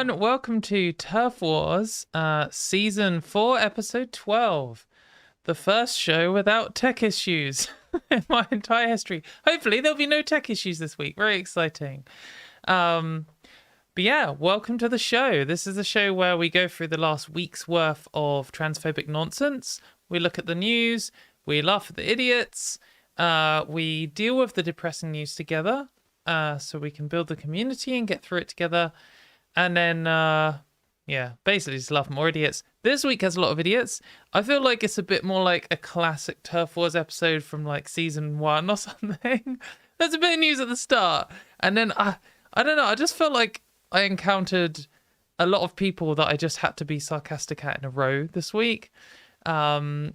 everyone, welcome to Turf Wars, Season 4, Episode 12. The first show without tech issues in my entire history. Hopefully there'll be no tech issues this week. Very exciting. But yeah, welcome to the show. This is a show where we go through the last week's worth of transphobic nonsense. We look at the news, we laugh at the idiots, we deal with the depressing news together, so we can build the community and get through it together. And then, yeah, basically just laugh at more idiots. This week has a lot of idiots. I feel like it's a bit more like a classic Turf Wars episode from like season 1 or something. There's a bit of news at the start. And then, I don't know, I just felt like I encountered a lot of people that I just had to be sarcastic at in a row this week. Oh no.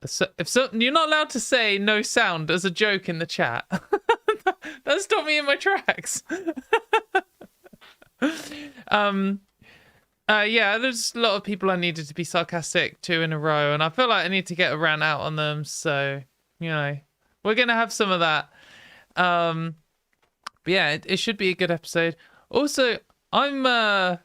So, you're not allowed to say no sound as a joke in the chat. That stopped me in my tracks. Yeah, there's a lot of people I needed to be sarcastic to in a row, and I feel like I need to get a rant out on them, so, you know, we're going to have some of that. But yeah, it should be a good episode. Also, I don't know,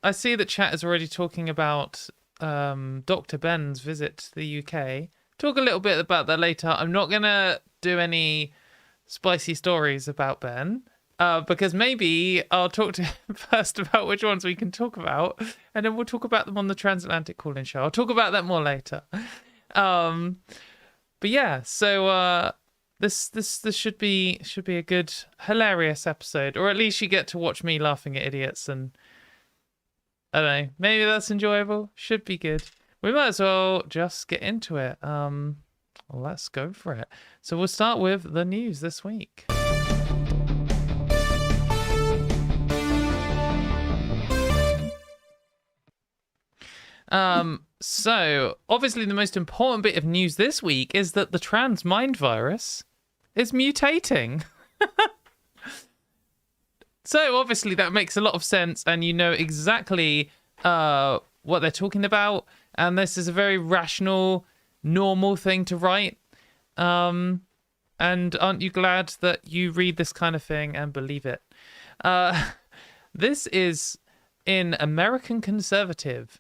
I see that chat is already talking about Dr. Ben's visit to the UK. Talk a little bit about that later. I'm not going to do any spicy stories about Ben, because maybe I'll talk to him first about which ones we can talk about, and then we'll talk about them on the Transatlantic Call-In Show. I'll talk about that more later. But yeah, so this should be a good, hilarious episode, or at least you get to watch me laughing at idiots, and I don't know, maybe that's enjoyable. Should be good. We might as well just get into it. Let's go for it. So we'll start with the news this week. So obviously the most important bit of news this week is that the trans mind virus is mutating. So obviously that makes a lot of sense, and you know exactly what they're talking about, and this is a very rational, normal thing to write. And aren't you glad that you read this kind of thing and believe it? This is in American Conservative,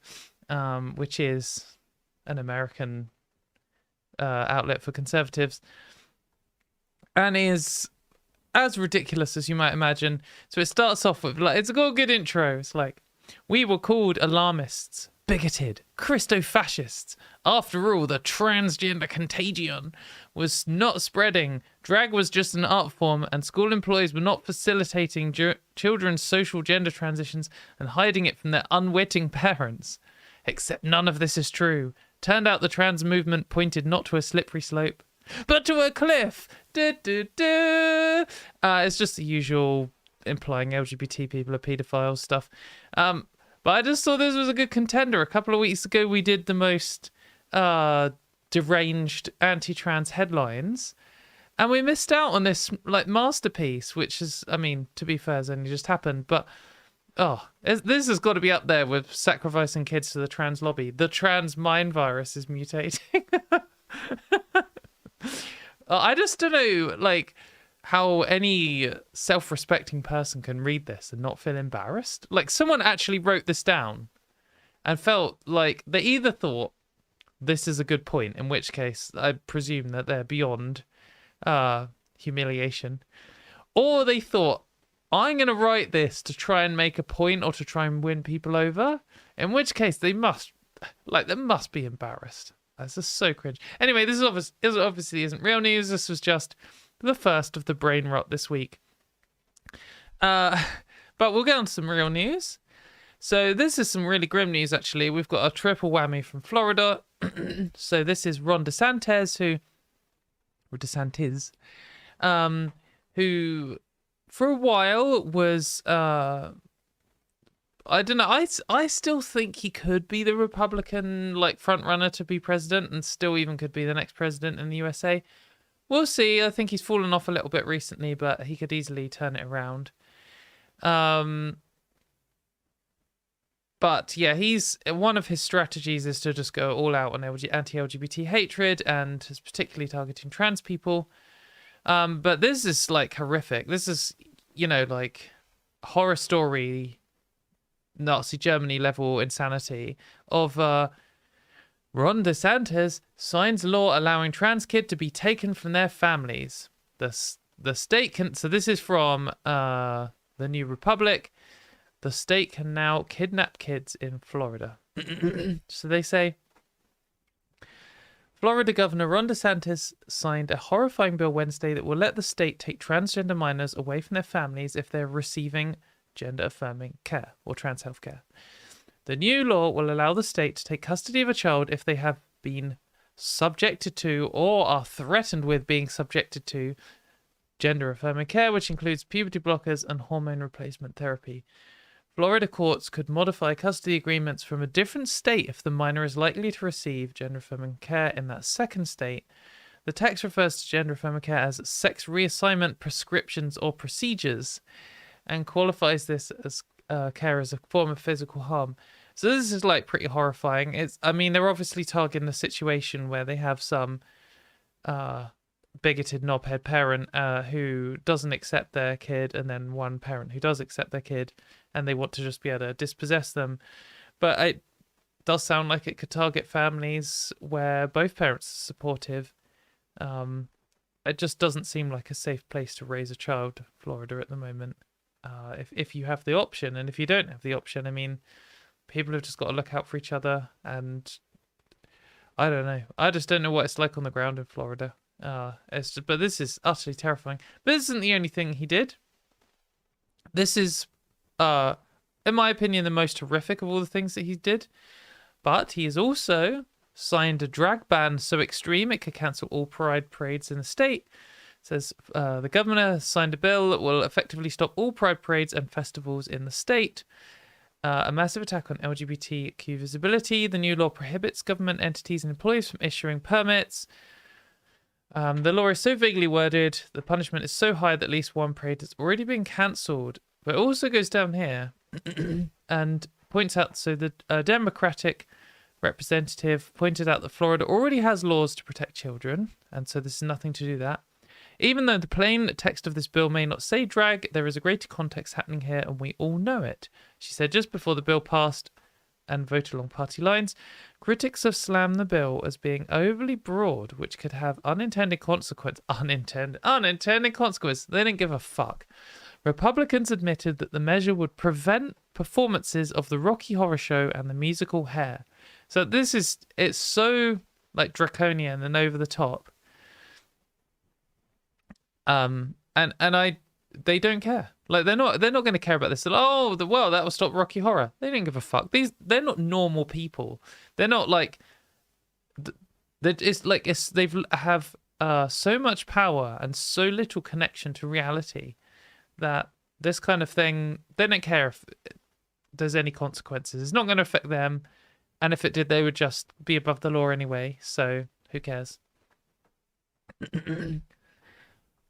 which is an American outlet for conservatives, and is as ridiculous as you might imagine. So it starts off with, like, it's got a good intro. It's like, we were called alarmists, bigoted, Christo-fascists. After all, the transgender contagion was not spreading. Drag was just an art form, and school employees were not facilitating children's social gender transitions and hiding it from their unwitting parents. Except none of this is true. Turned out the trans movement pointed not to a slippery slope, but to a cliff. It's just the usual implying LGBT people are paedophiles stuff. But I just thought this was a good contender. A couple of weeks ago, we did the most deranged anti-trans headlines, and we missed out on this like masterpiece, which is, I mean, to be fair, has only just happened. But this has got to be up there with sacrificing kids to the trans lobby. The trans mind virus is mutating. I just don't know, like, how any self-respecting person can read this and not feel embarrassed. Like, someone actually wrote this down and felt like they either thought this is a good point, in which case I presume that they're beyond humiliation, or they thought, I'm going to write this to try and make a point or to try and win people over, in which case they must be embarrassed. This is so cringe. Anyway, this obviously isn't real news. This was just the first of the brain rot this week. But we'll get on to some real news. So this is some really grim news, actually. We've got a triple whammy from Florida. So this is Ron DeSantis, who for a while was... I don't know. I still think he could be the Republican front runner to be president, and still even could be the next president in the USA. We'll see. I think he's fallen off a little bit recently, but he could easily turn it around. But yeah, one of his strategies is to just go all out on anti-LGBT hatred, and is particularly targeting trans people. But this is horrific. This is, horror story Nazi Germany level insanity of Ron DeSantis signs law allowing trans kid to be taken from their families. The state can, so this is from the New Republic. The state can now kidnap kids in Florida. So they say Florida Governor Ron DeSantis signed a horrifying bill Wednesday that will let the state take transgender minors away from their families if they're receiving gender-affirming care or trans health care. The new law will allow the state to take custody of a child if they have been subjected to or are threatened with being subjected to gender-affirming care, which includes puberty blockers and hormone replacement therapy. Florida courts could modify custody agreements from a different state if the minor is likely to receive gender-affirming care in that second state. The text refers to gender-affirming care as sex reassignment prescriptions or procedures and qualifies this as care as a form of physical harm. So this is like pretty horrifying. They're obviously targeting the situation where they have some bigoted knobhead parent who doesn't accept their kid, and then one parent who does accept their kid, and they want to just be able to dispossess them. But it does sound like it could target families where both parents are supportive. It just doesn't seem like a safe place to raise a child, Florida, at the moment. If you have the option, and if you don't have the option, I mean, people have just got to look out for each other, and I don't know. I just don't know what it's like on the ground in Florida. But this is utterly terrifying. But this isn't the only thing he did. This is, in my opinion, the most horrific of all the things that he did. But he has also signed a drag ban so extreme it could cancel all pride parades in the state. It says the governor signed a bill that will effectively stop all pride parades and festivals in the state. A massive attack on LGBTQ visibility. The new law prohibits government entities and employees from issuing permits. The law is so vaguely worded, the punishment is so high that at least one parade has already been cancelled. But it also goes down here and points out, so the Democratic representative pointed out that Florida already has laws to protect children, and so this is nothing to do that. Even though the plain text of this bill may not say drag, there is a greater context happening here, and we all know it. She said just before the bill passed and voted along party lines, critics have slammed the bill as being overly broad, which could have unintended consequences. Unintended consequences. They didn't give a fuck. Republicans admitted that the measure would prevent performances of the Rocky Horror Show and the musical Hair. So it's so like draconian and over the top. They don't care. Like they're not going to care about this. That will stop Rocky Horror. They don't give a fuck. They're not normal people. They're not like they have so much power and so little connection to reality that this kind of thing, they don't care if there's any consequences. It's not going to affect them, and if it did, they would just be above the law anyway. So who cares?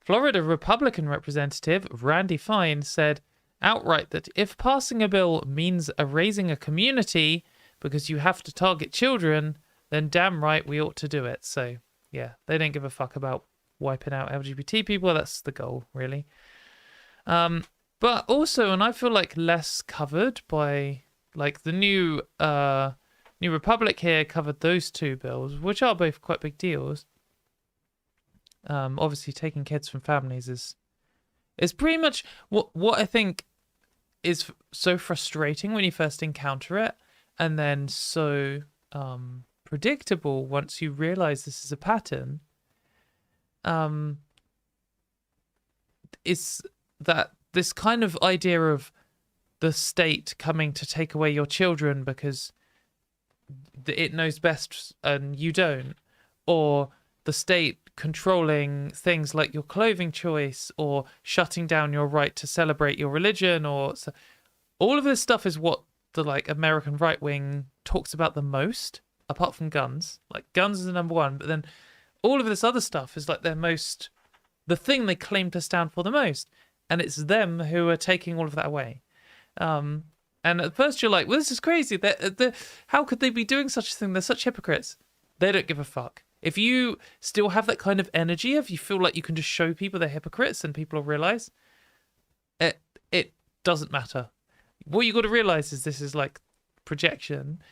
Florida Republican Representative Randy Fine said outright that if passing a bill means erasing a community because you have to target children, then damn right we ought to do it. So, yeah, they don't give a fuck about wiping out LGBT people. That's the goal, really. But also, and I feel like less covered by, like, the New Republic here covered those two bills, which are both quite big deals. Obviously taking kids from families is pretty much what I think is so frustrating when you first encounter it, and then so predictable once you realize this is a pattern. Is that this kind of idea of the state coming to take away your children because it knows best and you don't, or the state controlling things like your clothing choice or shutting down your right to celebrate your religion, or all of this stuff is what the like American right wing talks about the most, apart from guns. Like guns is the number one, but then all of this other stuff is like the thing they claim to stand for the most, and it's them who are taking all of that away. And at first you're like, well, this is crazy. How could they be doing such a thing? They're such hypocrites. They don't give a fuck. If you still have that kind of energy, if you feel like you can just show people they're hypocrites and people will realize, doesn't matter. What you got to realize is this is like projection,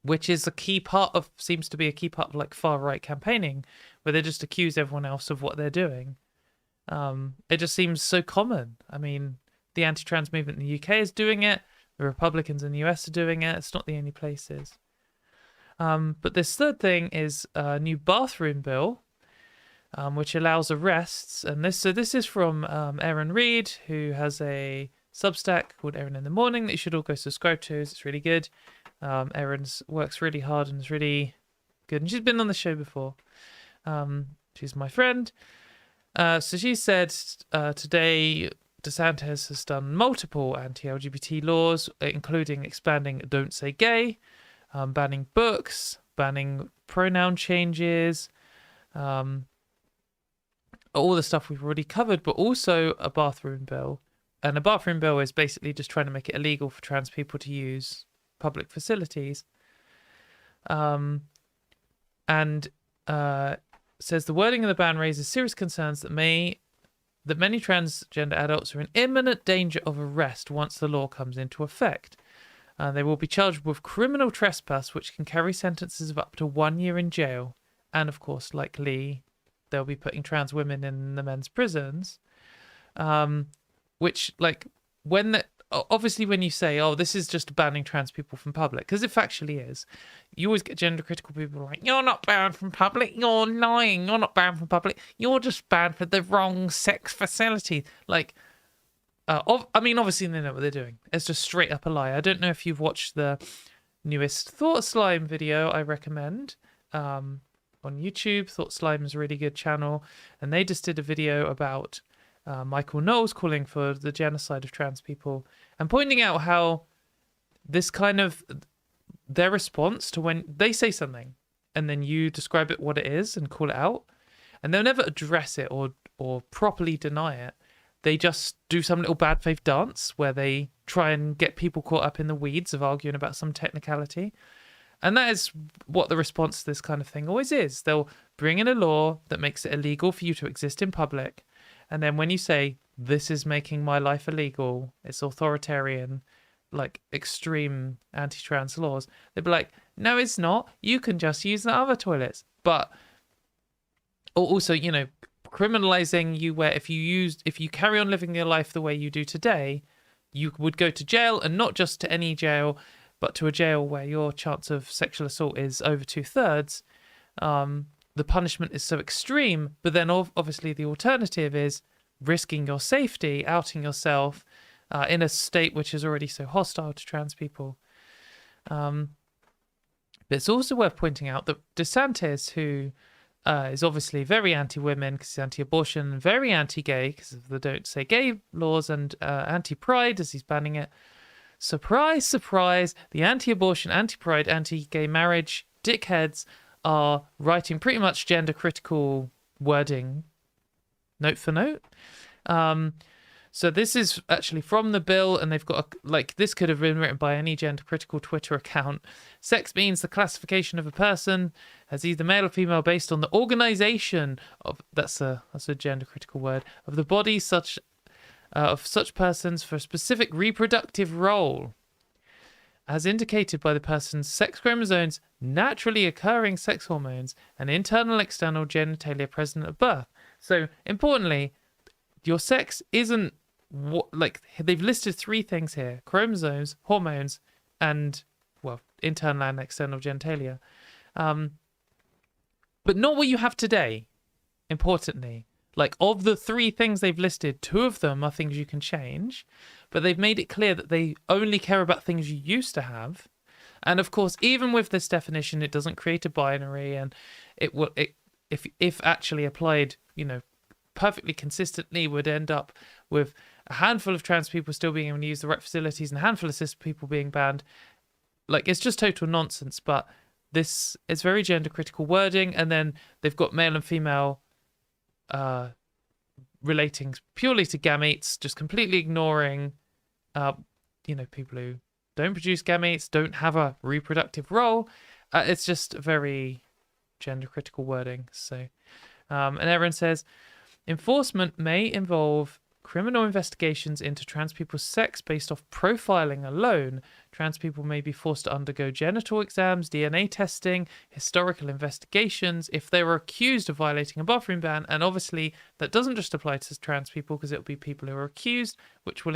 which is seems to be a key part of like far right campaigning, where they just accuse everyone else of what they're doing. It just seems so common. I mean, the anti-trans movement in the UK is doing it. The Republicans in the US are doing it. It's not the only places. But this third thing is a new bathroom bill, which allows arrests. And this is from Erin Reed, who has a Substack called Erin in the Morning that you should all go subscribe to. It's really good. Erin's works really hard and is really good. And she's been on the show before. She's my friend. So she said today DeSantis has done multiple anti-LGBT laws, including expanding Don't Say Gay, banning books, banning pronoun changes, all the stuff we've already covered, but also a bathroom bill. And a bathroom bill is basically just trying to make it illegal for trans people to use public facilities. And says the wording of the ban raises serious concerns that many transgender adults are in imminent danger of arrest once the law comes into effect. They will be charged with criminal trespass, which can carry sentences of up to 1 year in jail. And of course, like Lee, they'll be putting trans women in the men's prisons. Which, like, obviously when you say, oh, this is just banning trans people from public, because it factually is, you always get gender critical people like, you're not banned from public, you're lying, you're not banned from public, you're just banned for the wrong sex facility. Like, I mean, obviously they know what they're doing. It's just straight up a lie. I don't know if you've watched the newest Thought Slime video I recommend on YouTube. Thought Slime is a really good channel, and they just did a video about Michael Knowles calling for the genocide of trans people and pointing out how this kind of their response to when they say something and then you describe it what it is and call it out, and they'll never address it or properly deny it. They just do some little bad faith dance where they try and get people caught up in the weeds of arguing about some technicality. And that is what the response to this kind of thing always is. They'll bring in a law that makes it illegal for you to exist in public. And then when you say, this is making my life illegal, it's authoritarian, like extreme anti-trans laws, they'd be like, no, it's not. You can just use the other toilets. But also, you know, criminalizing you where if you carry on living your life the way you do today, you would go to jail, and not just to any jail, but to a jail where your chance of sexual assault is over 2/3. The punishment is so extreme, but then obviously the alternative is risking your safety, outing yourself in a state which is already so hostile to trans people. But it's also worth pointing out that DeSantis, who is obviously very anti-women because he's anti-abortion, very anti-gay because of the Don't Say Gay laws, and anti-pride as he's banning it. Surprise, surprise, the anti-abortion, anti-pride, anti-gay marriage dickheads are writing pretty much gender-critical wording, note for note. So this is actually from the bill, and they've got this could have been written by any gender-critical Twitter account. Sex means the classification of a person as either male or female based on the organization of that's a gender-critical word of the body of such persons for a specific reproductive role, as indicated by the person's sex chromosomes, naturally occurring sex hormones, and internal and external genitalia present at birth. So, importantly, your sex isn't they've listed 3 things here: chromosomes, hormones, and, well, internal and external genitalia. But not what you have today, importantly. Like, of the 3 things they've listed, 2 of them are things you can change, but they've made it clear that they only care about things you used to have. And of course, even with this definition, it doesn't create a binary, and if actually applied, you know, perfectly consistently, would end up with a handful of trans people still being able to use the right facilities and a handful of cis people being banned. Like, it's just total nonsense. But this is very gender critical wording, and then they've got male and female relating purely to gametes, just completely ignoring people who don't produce gametes, don't have a reproductive role. It's just very gender critical wording. So and Erin says enforcement may involve criminal investigations into trans people's sex based off profiling alone. Trans people may be forced to undergo genital exams, DNA testing, historical investigations if they were accused of violating a bathroom ban. And obviously, that doesn't just apply to trans people, because it'll be people who are accused, which will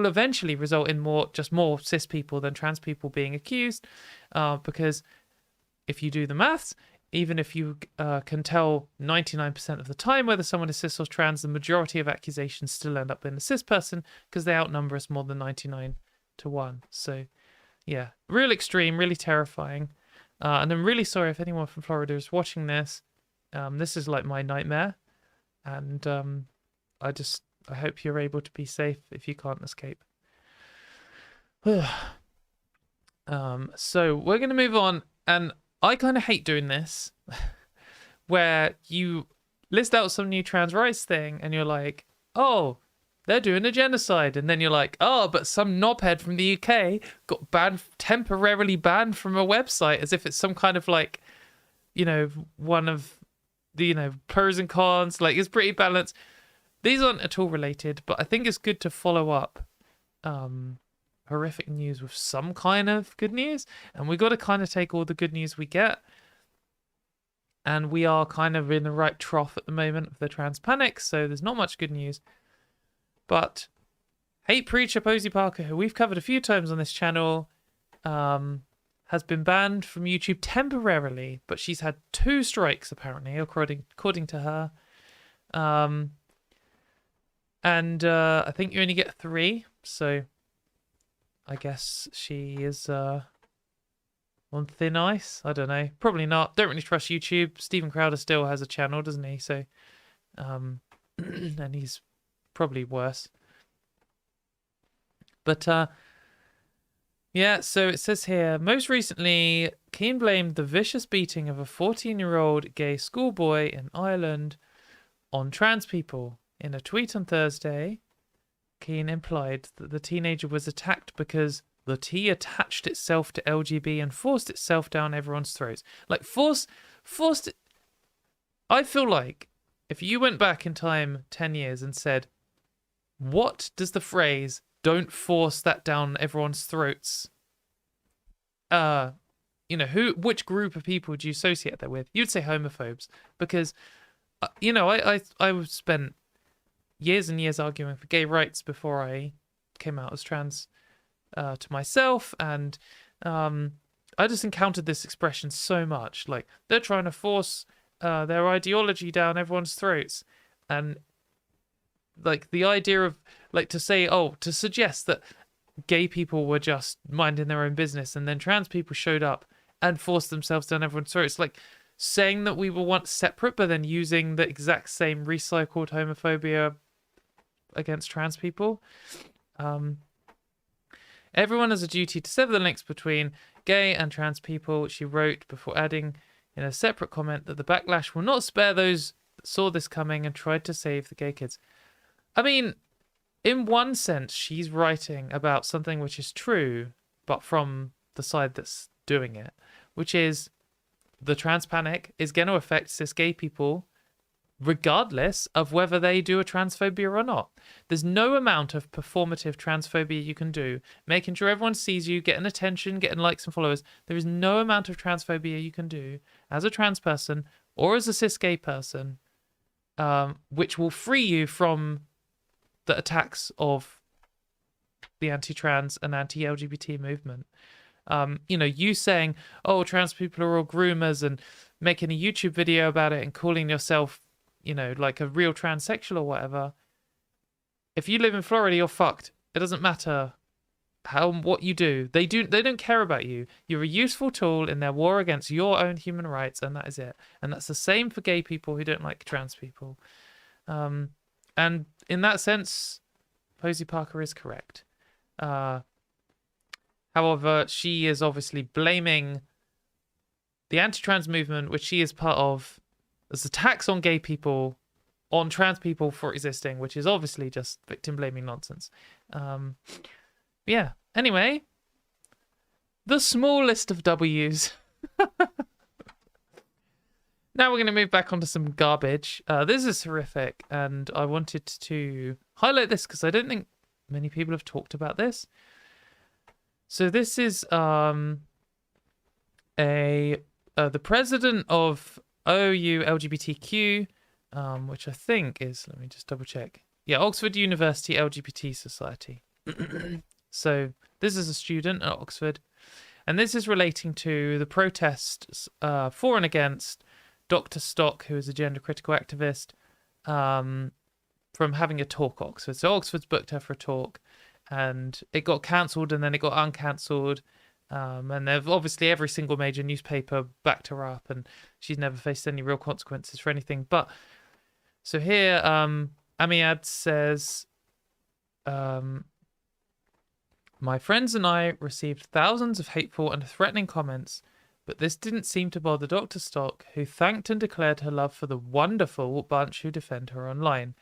eventually result in more cis people than trans people being accused, because if you do the maths, even if you can tell 99% of the time whether someone is cis or trans, the majority of accusations still end up in a cis person because they outnumber us more than 99 to 1. So, yeah, real extreme, really terrifying. And I'm really sorry if anyone from Florida is watching this. This is like my nightmare. And I hope you're able to be safe if you can't escape. So we're going to move on. And I kind of hate doing this, where you list out some new trans rights thing and you're like, oh, they're doing a genocide. And then you're like, oh, but some knobhead from the UK got temporarily banned from a website, as if it's some kind of like, one of the, pros and cons. Like, it's pretty balanced. These aren't at all related, but I think it's good to follow up horrific news with some kind of good news, and we got to kind of take all the good news we get, and we are kind of in the right trough at the moment of the trans panic, so there's not much good news. But hate preacher Posey Parker, who we've covered a few times on this channel, has been banned from YouTube temporarily, but she's had 2 strikes apparently, according to her. And I think you only get 3, so I guess she is on thin ice. I don't know. Probably not. Don't really trust YouTube. Stephen Crowder still has a channel, doesn't he? So, and he's probably worse. But, yeah, so it says here, most recently, Keane blamed the vicious beating of a 14-year-old gay schoolboy in Ireland on trans people. In a tweet on Thursday, Keane implied that the teenager was attacked because the T attached itself to LGB and forced itself down everyone's throats. Like, forced it. I feel like if you went back in time 10 years and said, what does the phrase, don't force that down everyone's throats, which group of people do you associate that with? You'd say homophobes. Because, I spent years and years arguing for gay rights before I came out as trans to myself, and I just encountered this expression so much. Like, they're trying to force their ideology down everyone's throats, and like the idea of like to suggest that gay people were just minding their own business and then trans people showed up and forced themselves down everyone's throats, like saying that we were once separate but then using the exact same recycled homophobia against trans people. Everyone has a duty to sever the links between gay and trans people, she wrote, before adding in a separate comment that the backlash will not spare those that saw this coming and tried to save the gay kids. I mean, in one sense, she's writing about something which is true, but from the side that's doing it, which is the trans panic is going to affect cis gay people regardless of whether they do a transphobia or not. There's no amount of performative transphobia you can do, making sure everyone sees you, getting attention, getting likes and followers. There is no amount of transphobia you can do as a trans person or as a cis gay person, which will free you from the attacks of the anti-trans and anti-LGBT movement. You saying, oh, trans people are all groomers, and making a YouTube video about it and calling yourself, like a real transsexual or whatever. If you live in Florida, you're fucked. It doesn't matter what you do. They don't care about you. You're a useful tool in their war against your own human rights, and that is it. And that's the same for gay people who don't like trans people. And in that sense, Posey Parker is correct. However, she is obviously blaming the anti-trans movement, which she is part of, as attacks on gay people, on trans people for existing, which is obviously just victim-blaming nonsense. Yeah. Anyway, the small list of W's. Now we're going to move back onto some garbage. This is horrific, and I wanted to highlight this because I don't think many people have talked about this. So this is the president of OU LGBTQ, which I think is, let me just double check. Yeah, Oxford University LGBT Society. So this is a student at Oxford, and this is relating to the protests for and against Dr. Stock, who is a gender critical activist, from having a talk at Oxford. So Oxford's booked her for a talk, and it got cancelled, and then it got uncancelled. And they've obviously every single major newspaper backed her up, and she's never faced any real consequences for anything. But so here, Amiad says, my friends and I received thousands of hateful and threatening comments, but this didn't seem to bother Dr. Stock, who thanked and declared her love for the wonderful bunch who defend her online.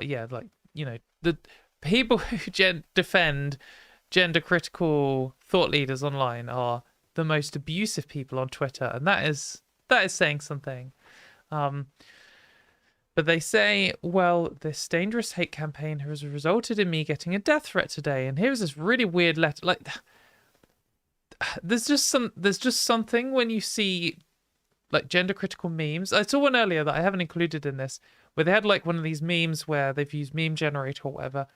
Yeah, like, you know, the people who defend gender critical thought leaders online are the most abusive people on Twitter, and that is saying something. But they say, well, this dangerous hate campaign has resulted in me getting a death threat today, and here's this really weird letter. Like, there's just something when you see like gender critical memes. I saw one earlier that I haven't included in this, where they had like one of these memes where they've used meme generator or whatever,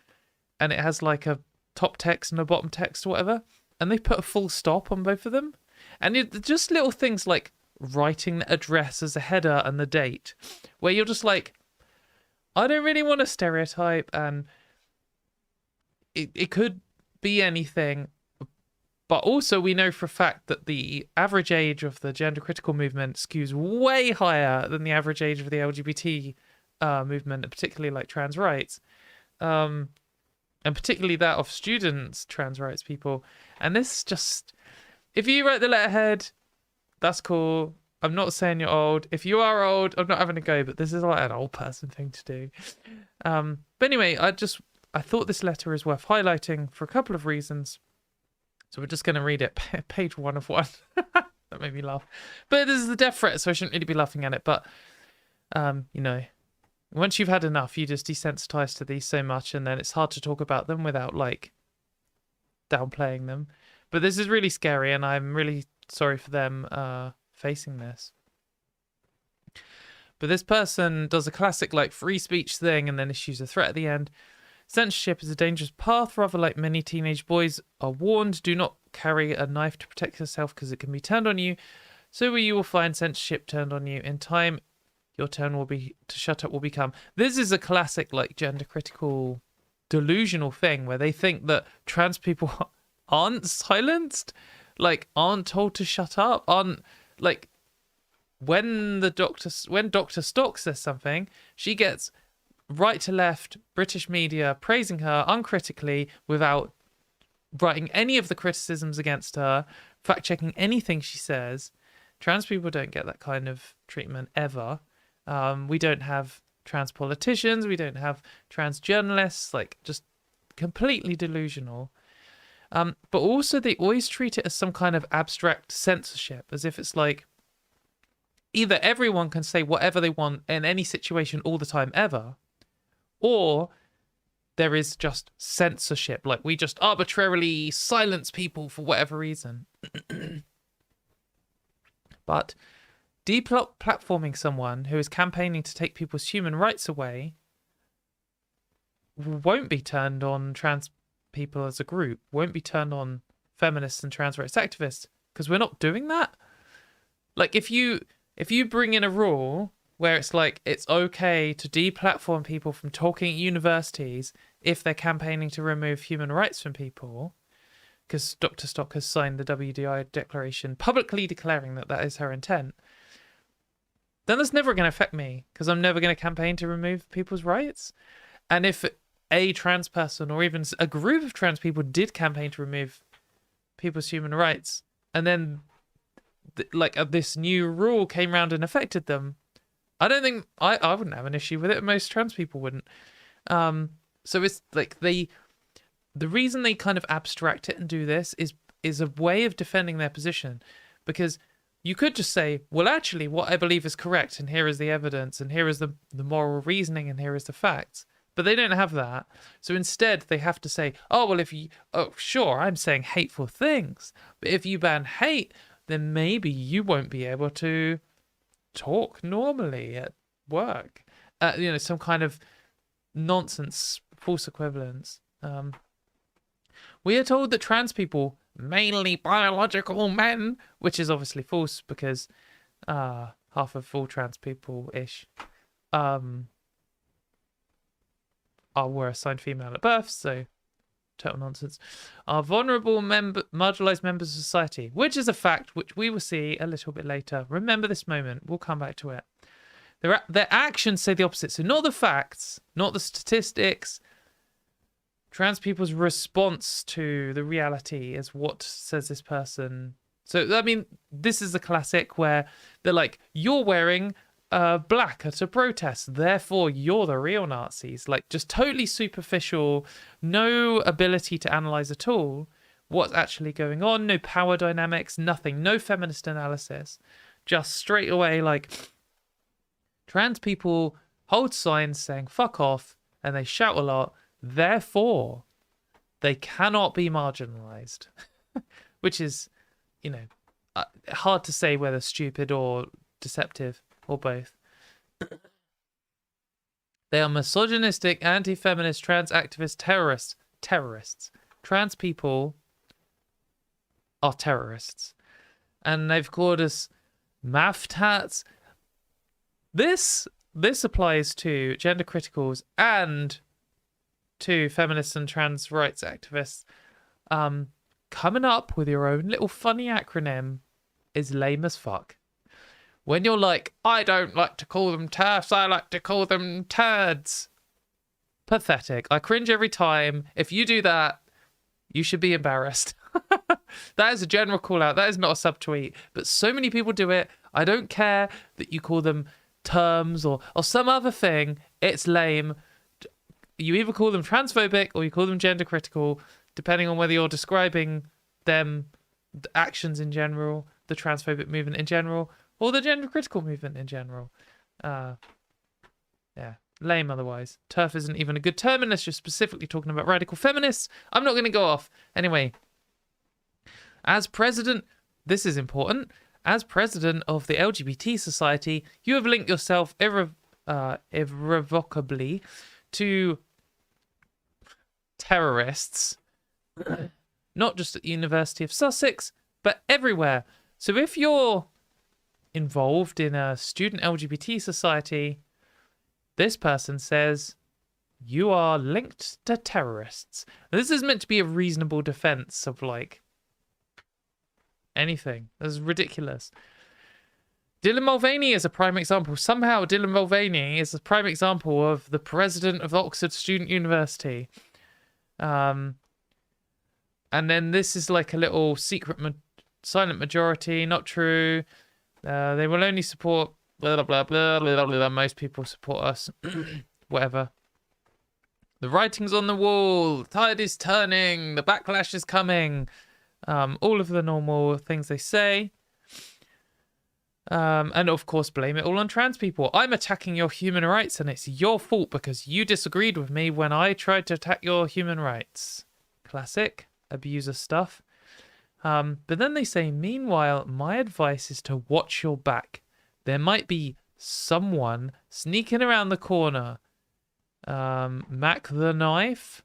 and it has like a top text and a bottom text or whatever, and they put a full stop on both of them, and just little things like writing the address as a header and the date, where you're just like, I don't really want to stereotype, and it could be anything, but also we know for a fact that the average age of the gender critical movement skews way higher than the average age of the LGBT movement, particularly like trans rights, and particularly that of students, trans rights people. And this just, if you write the letterhead, that's cool. I'm not saying you're old. If you are old, I'm not having a go, but this is like an old person thing to do. But anyway, I thought this letter is worth highlighting for a couple of reasons. So we're just going to read it. Page 1 of 1. That made me laugh. But this is the death threat, so I shouldn't really be laughing at it. But, you know, once you've had enough, you just desensitize to these so much, and then it's hard to talk about them without, like, downplaying them. But this is really scary, and I'm really sorry for them facing this. But this person does a classic, like, free speech thing and then issues a threat at the end. Censorship is a dangerous path. Rather, like many teenage boys are warned, do not carry a knife to protect yourself because it can be turned on you. So you will find censorship turned on you. In time, your turn will be to shut up will become. This is a classic, like, gender critical delusional thing where they think that trans people aren't silenced, like, aren't told to shut up, aren't, like, when Dr. Stock says something, she gets right to left British media praising her uncritically without writing any of the criticisms against her, fact checking anything she says. Trans people don't get that kind of treatment ever. We don't have trans politicians, we don't have trans journalists, like, just completely delusional. But also they always treat it as some kind of abstract censorship, as if it's like either everyone can say whatever they want in any situation all the time ever, or there is just censorship, like we just arbitrarily silence people for whatever reason. But deplatforming someone who is campaigning to take people's human rights away won't be turned on trans people as a group, won't be turned on feminists and trans rights activists, because we're not doing that. Like, if you bring in a rule where it's like it's okay to deplatform people from talking at universities if they're campaigning to remove human rights from people, because Dr. Stock has signed the WDI declaration publicly declaring that that is her intent, then that's never going to affect me, because I'm never going to campaign to remove people's rights. And if a trans person or even a group of trans people did campaign to remove people's human rights, and then this new rule came around and affected them, I don't think I wouldn't have an issue with it. Most trans people wouldn't. So it's like the reason they kind of abstract it and do this is a way of defending their position, because You could just say, well, actually, what I believe is correct, and here is the evidence, and here is the moral reasoning, and here is the facts. But they don't have that. So instead, they have to say, oh, well, sure, I'm saying hateful things. But if you ban hate, then maybe you won't be able to talk normally at work. Some kind of nonsense, false equivalence. We are told that trans people, mainly biological men, which is obviously false because half of all trans people-ish were assigned female at birth, so total nonsense, are vulnerable marginalized members of society, which is a fact which we will see a little bit later. Remember this moment. We'll come back to it. Their actions say the opposite. So not the facts, not the statistics. Trans people's response to the reality is what says this person. So, I mean, this is a classic where they're like, you're wearing black at a protest, therefore you're the real Nazis. Like, just totally superficial, no ability to analyze at all what's actually going on, no power dynamics, nothing, no feminist analysis. Just straight away, like, trans people hold signs saying fuck off, and they shout a lot, therefore they cannot be marginalized. Which is, hard to say whether stupid or deceptive or both. They are misogynistic, anti-feminist, trans activist terrorists. Trans people are terrorists. And they've called us math tats. This applies to gender criticals and to feminists and trans rights activists. Coming up with your own little funny acronym is lame as fuck. When you're like, I don't like to call them TERFs, I like to call them turds. Pathetic. I cringe every time. If you do that, you should be embarrassed. That is a general call out. That is not a subtweet. But so many people do it. I don't care that you call them terms or some other thing. It's lame. You either call them transphobic or you call them gender critical, depending on whether you're describing them, the actions in general, the transphobic movement in general, or the gender critical movement in general. Yeah, lame otherwise. TERF isn't even a good term unless you're specifically talking about radical feminists. I'm not going to go off. Anyway, as president, this is important, as president of the LGBT society, you have linked yourself irrevocably to terrorists, not just at the University of Sussex, but everywhere. So if you're involved in a student LGBT society, this person says you are linked to terrorists. This is meant to be a reasonable defense of like anything. This is ridiculous. Dylan Mulvaney is a prime example. Somehow Dylan Mulvaney is a prime example of the president of Oxford Student University. And then this is like a little secret silent majority. Not true. They will only support blah, blah, blah, blah, blah, blah. Most people support us. Whatever. The writing's on the wall. Tide is turning. The backlash is coming. All of the normal things they say. And of course, blame it all on trans people. I'm attacking your human rights and it's your fault because you disagreed with me when I tried to attack your human rights. Classic abuser stuff. But then they say, meanwhile, my advice is to watch your back. There might be someone sneaking around the corner. Mac the knife?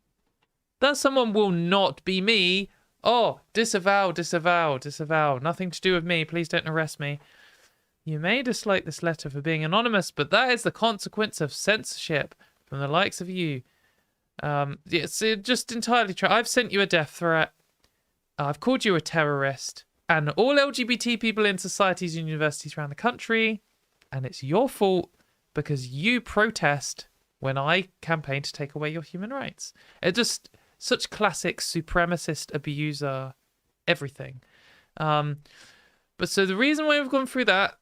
That someone will not be me. Oh, disavow, disavow, disavow. Nothing to do with me. Please don't arrest me. You may dislike this letter for being anonymous, but that is the consequence of censorship from the likes of you. It's just entirely true. I've sent you a death threat. I've called you a terrorist. And all LGBT people in societies and universities around the country. And it's your fault because you protest when I campaign to take away your human rights. It just... such classic supremacist abuser everything. But so the reason why we've gone through that,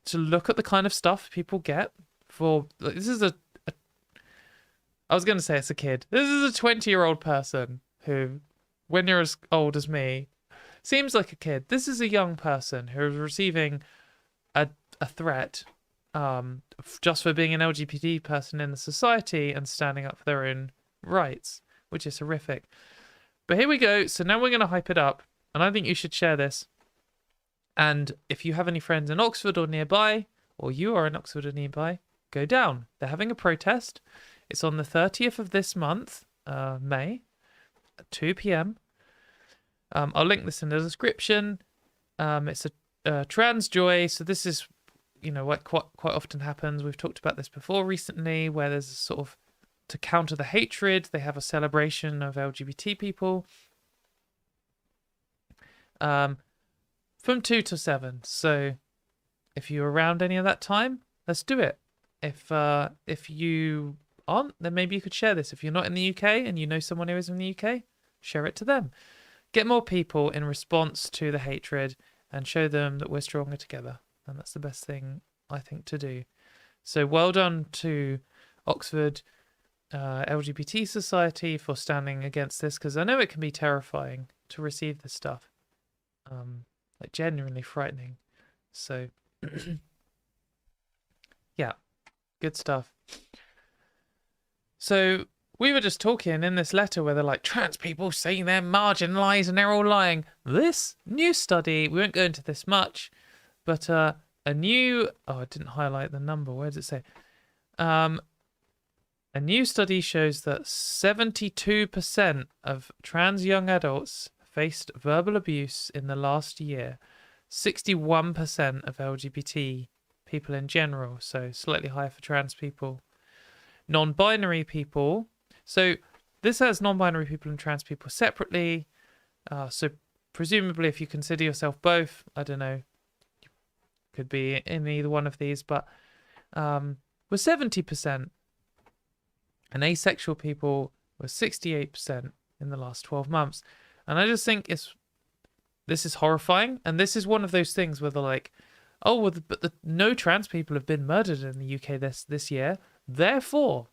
to look at the kind of stuff people get for... this is I was going to say it's a kid. This is a 20-year-old person who, when you're as old as me, Seems like a kid. This is a young person who is receiving a threat just for being an LGBT person in the society and standing up for their own rights, which is horrific. But here we go. So now we're going to hype it up, and I think you should share this. And if you have any friends in Oxford or nearby, or you are in Oxford or nearby, go down. They're having a protest. It's on the 30th of this month, May, at 2 p.m. I'll link this in the description. It's a trans joy. So this is, what quite often happens. We've talked about this before recently, where there's a sort of, to counter the hatred, they have a celebration of LGBT people. From 2 to 7. So if you're around any of that time, let's do it. If you aren't, then maybe you could share this. If you're not in the UK and you know someone who is in the UK, share it to them. Get more people in response to the hatred and show them that we're stronger together. And that's the best thing, I think, to do. So well done to Oxford LGBT Society for standing against this, because I know it can be terrifying to receive this stuff. Like genuinely frightening. So yeah, good stuff. So we were just talking in this letter where they're like, trans people say they're marginalized and they're all lying. This new study, we won't go into this much, but a new, I didn't highlight the number, where does it say? A new study shows that 72% of trans young adults faced verbal abuse in the last year. 61% of LGBT people in general, so slightly higher for trans people. Non-binary people, so this has non-binary people and trans people separately. So presumably if you consider yourself both, I don't know, you could be in either one of these, but were 70%. And asexual people were 68% in the last 12 months. And I just think this is horrifying. And this is one of those things where they're like, oh, well, but no trans people have been murdered in the UK this year. Therefore,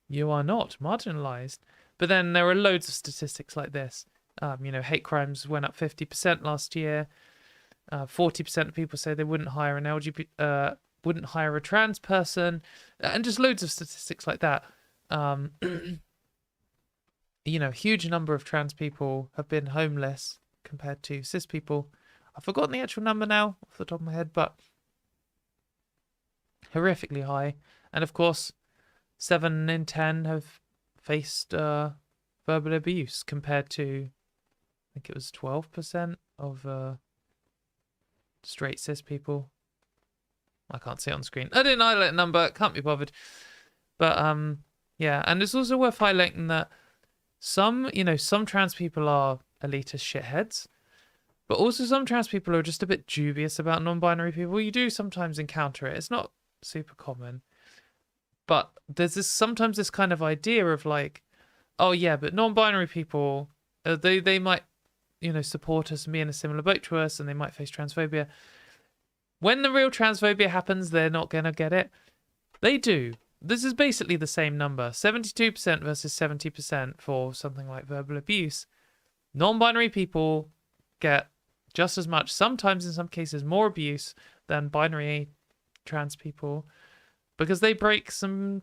you are not marginalized. But then there are loads of statistics like this. Hate crimes went up 50% last year. 40% of people say they wouldn't hire wouldn't hire a trans person, and just loads of statistics like that. Huge number of trans people have been homeless compared to cis people. I've forgotten the actual number now off the top of my head, but horrifically high. And of course, 7 in 10 have faced verbal abuse compared to, I think it was 12% of straight cis people. I can't see it on screen. I didn't highlight a number, can't be bothered. But yeah, and it's also worth highlighting that some trans people are elitist shitheads, but also some trans people are just a bit dubious about non-binary people. You do sometimes encounter it. It's not super common, but there's sometimes this kind of idea of like, oh yeah, but non-binary people, they might, support us and be in a similar boat to us, and they might face transphobia. When the real transphobia happens, they're not going to get it. They do. This is basically the same number, 72% versus 70% for something like verbal abuse. Non-binary people get just as much, sometimes in some cases more abuse than binary trans people, because they break some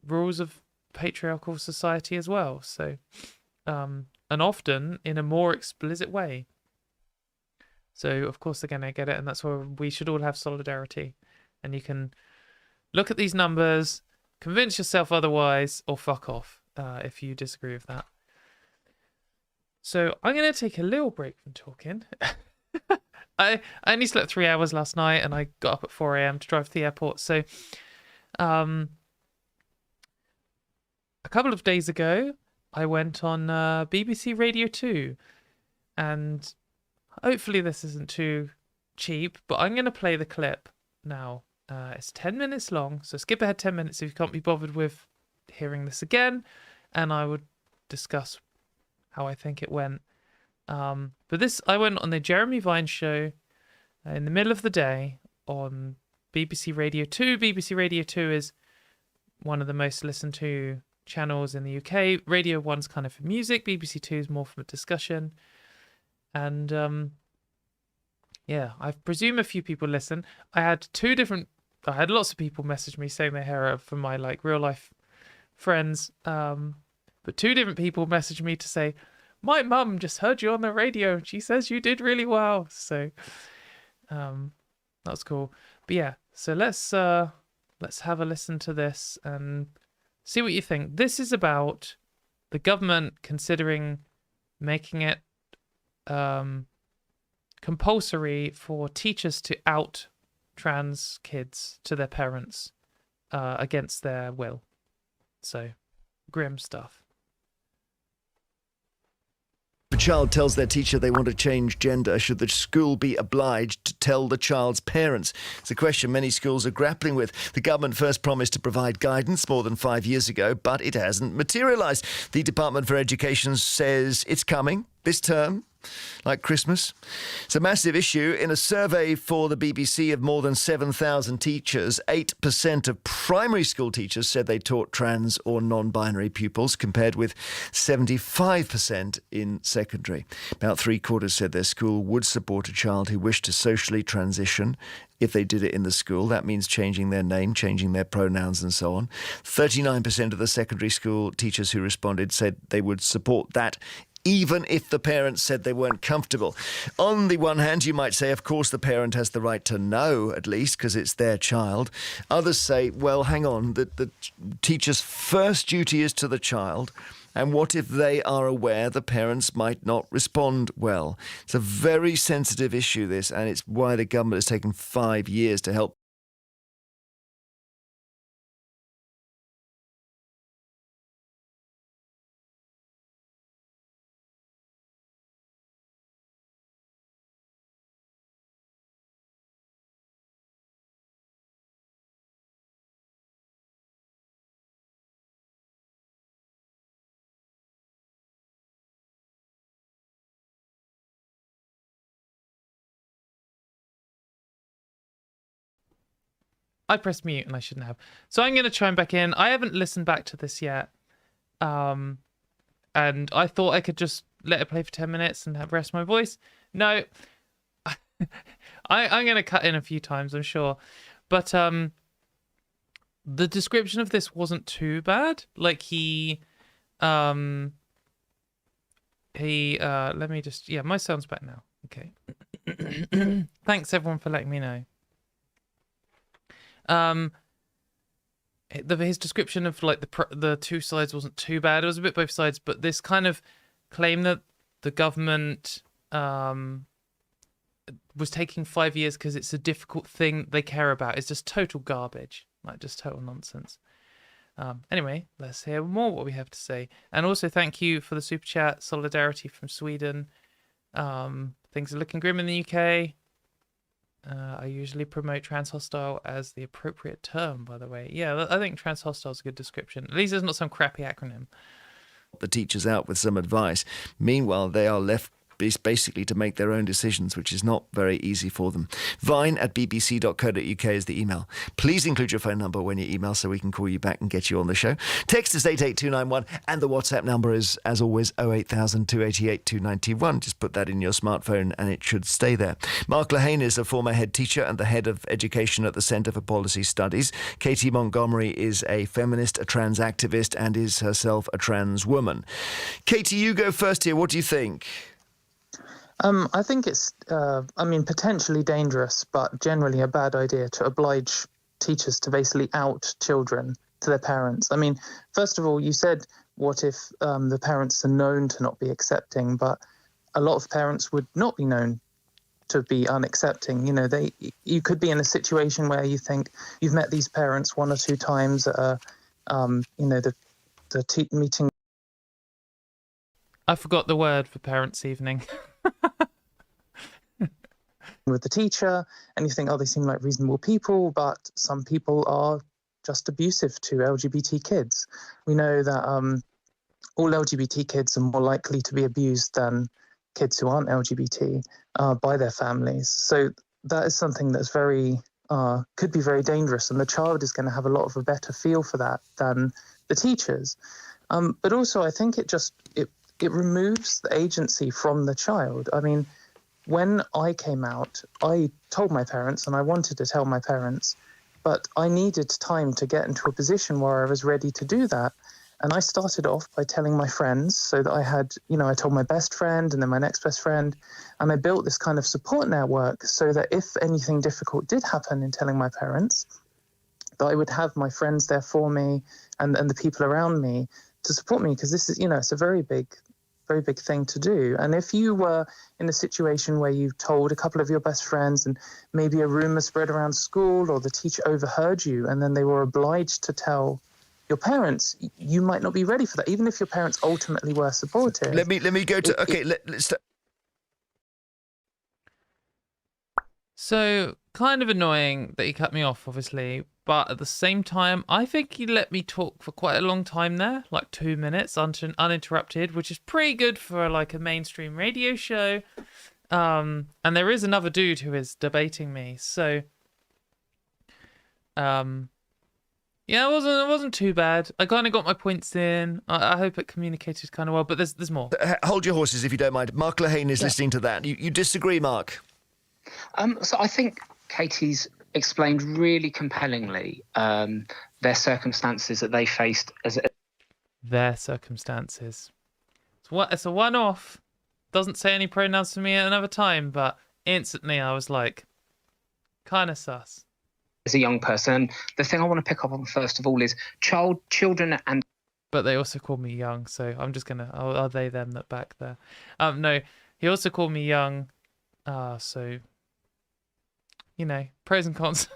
rules of patriarchal society as well. So, and often in a more explicit way. So, of course, they're going to get it, and that's why we should all have solidarity. And you can look at these numbers, convince yourself otherwise, or fuck off if you disagree with that. So I'm going to take a little break from talking. I only slept 3 hours last night, and I got up at 4 a.m. to drive to the airport. So a couple of days ago, I went on BBC Radio 2, and hopefully this isn't too cheap, but I'm going to play the clip now. It's 10 minutes long, so skip ahead 10 minutes if you can't be bothered with hearing this again, and I would discuss how I think it went. But this, I went on the Jeremy Vine show in the middle of the day on BBC Radio 2. BBC Radio 2 is one of the most listened to channels in the UK. Radio 1's kind of for music, BBC 2 is more for discussion. And yeah, I presume a few people listen. I had lots of people message me saying they hear it from my like real life friends. But 2 different people messaged me to say, my mum just heard you on the radio and she says you did really well. So that's cool. But yeah, so let's have a listen to this and see what you think. This is about the government considering making it compulsory for teachers to out trans kids to their parents against their will. So, grim stuff. If a child tells their teacher they want to change gender, should the school be obliged to tell the child's parents? It's a question many schools are grappling with. The government first promised to provide guidance more than 5 years ago, but it hasn't materialised. The Department for Education says it's coming this term, like Christmas. It's a massive issue. In a survey for the BBC of more than 7,000 teachers, 8% of primary school teachers said they taught trans or non-binary pupils, compared with 75% in secondary. About 3/4 said their school would support a child who wished to socially transition if they did it in the school. That means changing their name, changing their pronouns and so on. 39% of the secondary school teachers who responded said they would support that even if the parents said they weren't comfortable. On the one hand, you might say, of course, the parent has the right to know, at least, because it's their child. Others say, well, hang on, the teacher's first duty is to the child, and what if they are aware the parents might not respond well? It's a very sensitive issue, this, and it's why the government has taken 5 years to help. I pressed mute and I shouldn't have. So I'm going to chime back in. I haven't listened back to this yet. And I thought I could just let it play for 10 minutes and have rest my voice. No. I'm going to cut in a few times, I'm sure. But the description of this wasn't too bad. Like let me just, yeah, my sound's back now. Okay. Thanks everyone for letting me know. His description of like the 2 sides wasn't too bad. It was a bit both sides, but this kind of claim that the government was taking 5 years because it's a difficult thing they care about is just total garbage, like just total nonsense. Anyway, let's hear more what we have to say. And also thank you for the super chat, solidarity from Sweden. Things are looking grim in the UK. I usually promote transhostile as the appropriate term, by the way. Yeah, I think transhostile is a good description. At least it's not some crappy acronym. The teachers out with some advice. Meanwhile, they are left basically to make their own decisions, which is not very easy for them. vine@bbc.co.uk is the email. Please include your phone number when you email so we can call you back and get you on the show. Text is 88291 and the WhatsApp number is, as always, 08000 288 291. Just put that in your smartphone and it should stay there. Mark Lehane is a former head teacher and the head of education at the Centre for Policy Studies. Katie Montgomery is a feminist, a trans activist, and is herself a trans woman. Katie, you go first here. What do you think? I think it's, potentially dangerous, but generally a bad idea to oblige teachers to basically out children to their parents. I mean, first of all, you said, what if the parents are known to not be accepting, but a lot of parents would not be known to be unaccepting. You know, you could be in a situation where you think you've met these parents 1 or 2 times at a, the meeting. I forgot the word for parents' evening. With the teacher, and you think, oh, they seem like reasonable people, but some people are just abusive to LGBT kids. We know that all LGBT kids are more likely to be abused than kids who aren't LGBT by their families. So that is something that's very could be very dangerous, and the child is going to have a lot of a better feel for that than the teachers. But also, I think it removes the agency from the child. I mean, when I came out, I told my parents, and I wanted to tell my parents, but I needed time to get into a position where I was ready to do that. And I started off by telling my friends, so that I had, I told my best friend and then my next best friend, and I built this kind of support network so that if anything difficult did happen in telling my parents, that I would have my friends there for me and the people around me to support me, because this is, it's a very big thing to do. And if you were in a situation where you told a couple of your best friends and maybe a rumor spread around school, or the teacher overheard you and then they were obliged to tell your parents, you might not be ready for that, even if your parents ultimately were supportive. Let me go to let's. So, kind of annoying that he cut me off, obviously, but at the same time, I think he let me talk for quite a long time there, like 2 minutes uninterrupted, which is pretty good for like a mainstream radio show. And there is another dude who is debating me, so yeah, it wasn't too bad. I kind of got my points in. I hope it communicated kind of well, but there's more. Hold your horses if you don't mind. Mark Lehane is listening to that. You disagree, Mark? So I think Katie's explained really compellingly their circumstances that they faced as their circumstances. It's a one-off. Doesn't say any pronouns for me at another time, but instantly I was like, kind of sus. As a young person. And the thing I want to pick up on first of all is children and... But they also called me young, so I'm just going to... Are they them that back there? No, he also called me young, so... pros and cons.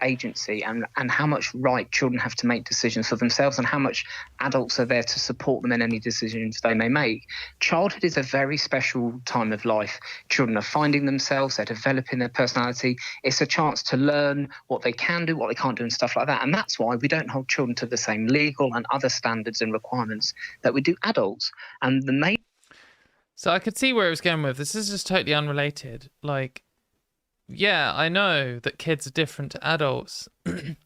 agency and how much right children have to make decisions for themselves and how much adults are there to support them in any decisions they may make. Childhood is a very special time of life. Children are finding themselves, they're developing their personality. It's a chance to learn what they can do, what they can't do and stuff like that. And that's why we don't hold children to the same legal and other standards and requirements that we do adults. And the main... So I could see where it was going with this. This is just totally unrelated. Like, yeah, I know that kids are different to adults.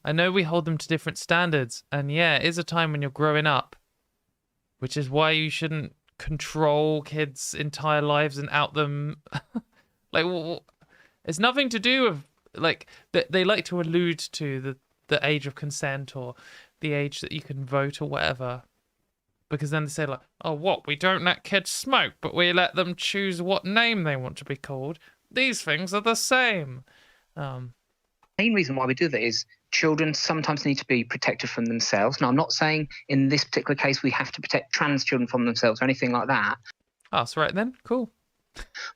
I know we hold them to different standards. And yeah, it is a time when you're growing up, which is why you shouldn't control kids' entire lives and out them. Like, it's nothing to do with, like, they like to allude to the age of consent or the age that you can vote or whatever. Because then they say, like, oh, what? We don't let kids smoke, but we let them choose what name they want to be called. These things are the same. The main reason why we do that is children sometimes need to be protected from themselves. Now, I'm not saying in this particular case we have to protect trans children from themselves or anything like that. Oh, that's right then. Cool.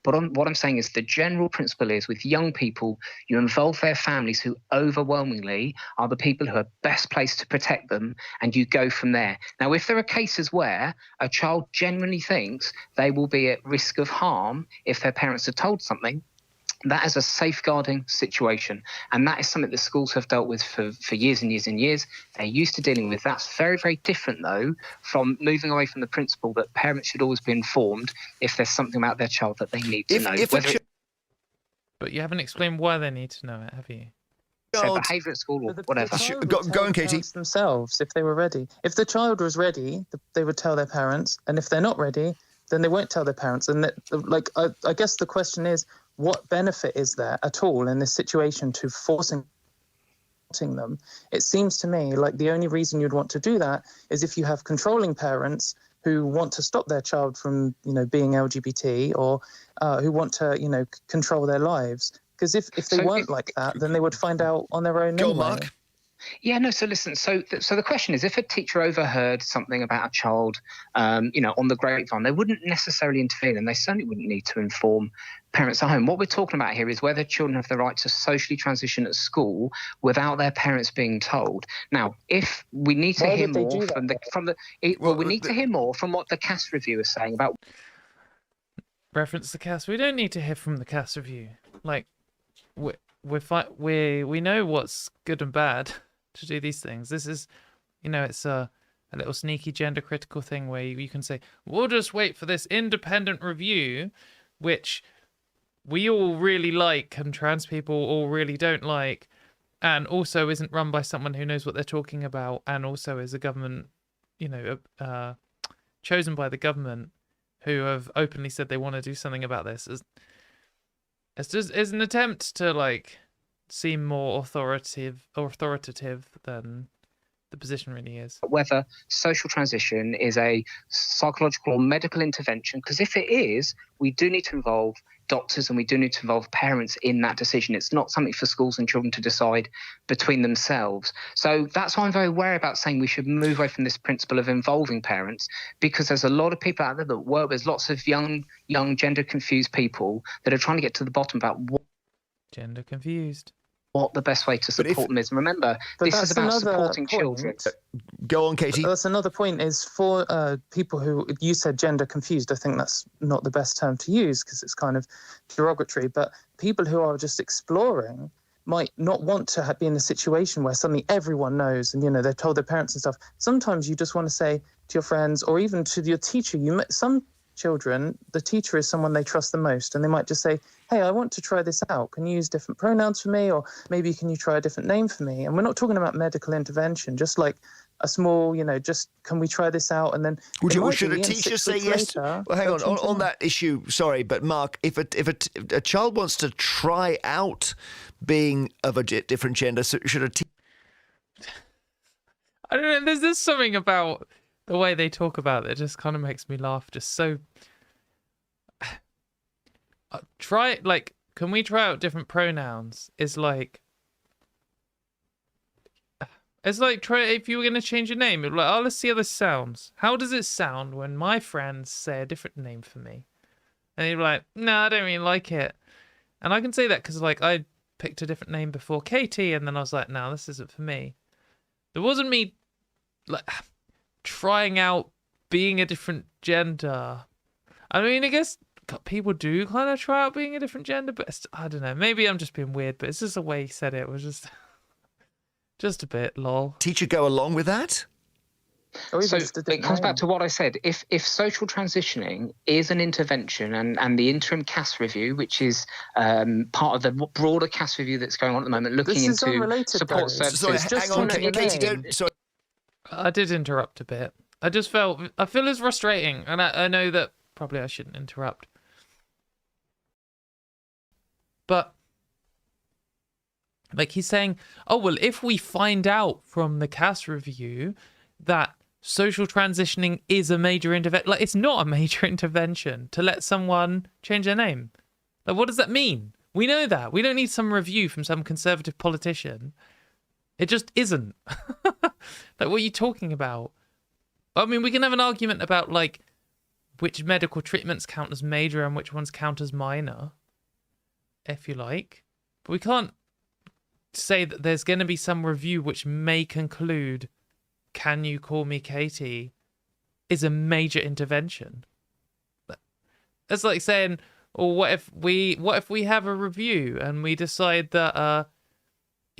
But what I'm saying is the general principle is with young people, you involve their families who overwhelmingly are the people who are best placed to protect them, and you go from there. Now, if there are cases where a child genuinely thinks they will be at risk of harm if their parents are told something, that is a safeguarding situation. And that is something that schools have dealt with for years and years and years. They're used to dealing with. That's very, very different, though, from moving away from the principle that parents should always be informed if there's something about their child that they need to know. But you haven't explained why they need to know it, have you? So behaviour at school or whatever. Go on, Katie. Themselves, if they were ready. If the child was ready, they would tell their parents. And if they're not ready, then they won't tell their parents. And I guess the question is, what benefit is there at all in this situation to forcing them? It seems to me like the only reason you'd want to do that is if you have controlling parents who want to stop their child from, being LGBT or who want to, control their lives. Because if they weren't like that, then they would find out on their own anyway. Mark. Yeah, no, so listen, so the question is, if a teacher overheard something about a child, on the grapevine, they wouldn't necessarily intervene, and they certainly wouldn't need to inform parents at home. What we're talking about here is whether children have the right to socially transition at school without their parents being told. Now, if we need to hear more we need to hear more from what the CAS review is saying about... Reference the CAS. We don't need to hear from the CAS review. Like, we know what's good and bad to do these things. This is, it's a little sneaky gender critical thing where you can say, we'll just wait for this independent review, which we all really like and trans people all really don't like, and also isn't run by someone who knows what they're talking about, and also is a government, chosen by the government, who have openly said they want to do something about this, is an attempt to like seem more authoritative than the position really is. Whether social transition is a psychological or medical intervention, because if it is, we do need to involve doctors and we do need to involve parents in that decision. It's not something for schools and children to decide between themselves. So that's why I'm very wary about saying we should move away from this principle of involving parents, because there's a lot of people out there that work with lots of young gender confused people that are trying to get to the bottom about Gender confused. what the best way to support them is. And remember, this is about supporting children. Go on, Katie. That's another point is for people who, you said gender confused, I think that's not the best term to use because it's kind of derogatory, but people who are just exploring might not want to be in a situation where suddenly everyone knows and, they've told their parents and stuff. Sometimes you just want to say to your friends or even to your teacher, some children, the teacher is someone they trust the most, and they might just say, hey, I want to try this out. Can you use different pronouns for me? Or maybe can you try a different name for me? And we're not talking about medical intervention, just like a small, just can we try this out? And then should a teacher say yes? Well, hang on that issue. Sorry, but Mark, if a child wants to try out being of a different gender, should a teacher? I don't know. There's just something about the way they talk about it just kind of makes me laugh. Just so can we try out different pronouns? It's like try if you were gonna change your name. Like, oh, let's see how this sounds. How does it sound when my friends say a different name for me? And you're like, no, I don't really like it. And I can say that because like I picked a different name before, Katie, and then I was like, no, this isn't for me. There wasn't me like trying out being a different gender. I mean, I guess people do kind of try out being a different gender, but I don't know. Maybe I'm just being weird, but it's just the way he said it was just a bit lol. Teacher go along with that? So it comes back to what I said. If social transitioning is an intervention and the interim CAS review, which is part of the broader CAS review that's going on at the moment, looking into support services. Sorry, hang on, Katie, don't. Sorry. I did interrupt a bit. I feel it's frustrating, and I know that probably I shouldn't interrupt. But like he's saying, oh well, if we find out from the CAS review that social transitioning is a major intervention, like it's not a major intervention to let someone change their name. Like, what does that mean? We know that. We don't need some review from some conservative politician. It just isn't. Like, what are you talking about? I mean, we can have an argument about, like, which medical treatments count as major and which ones count as minor, if you like. But we can't say that there's going to be some review which may conclude, can you call me Katie, is a major intervention. That's like saying, well, what if we have a review and we decide that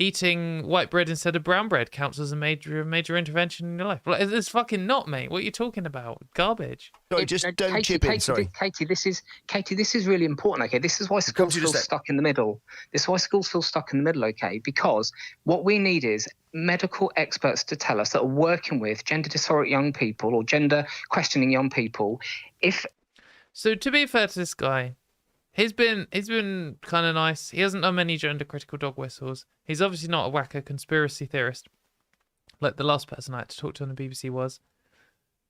eating white bread instead of brown bread counts as a major intervention in your life? Well, it's fucking not, mate. What are you talking about? Garbage. Sorry, just don't chip in. Sorry, Katie. This is really important. Okay, this is why schools feel stuck in the middle. This is why schools feel stuck in the middle. Okay, because what we need is medical experts to tell us that are working with gender dysphoric young people or gender questioning young people. So to be fair to this guy, he's been kind of nice. He hasn't done many gender critical dog whistles. He's obviously not a wacko conspiracy theorist like the last person I had to talk to on the BBC was.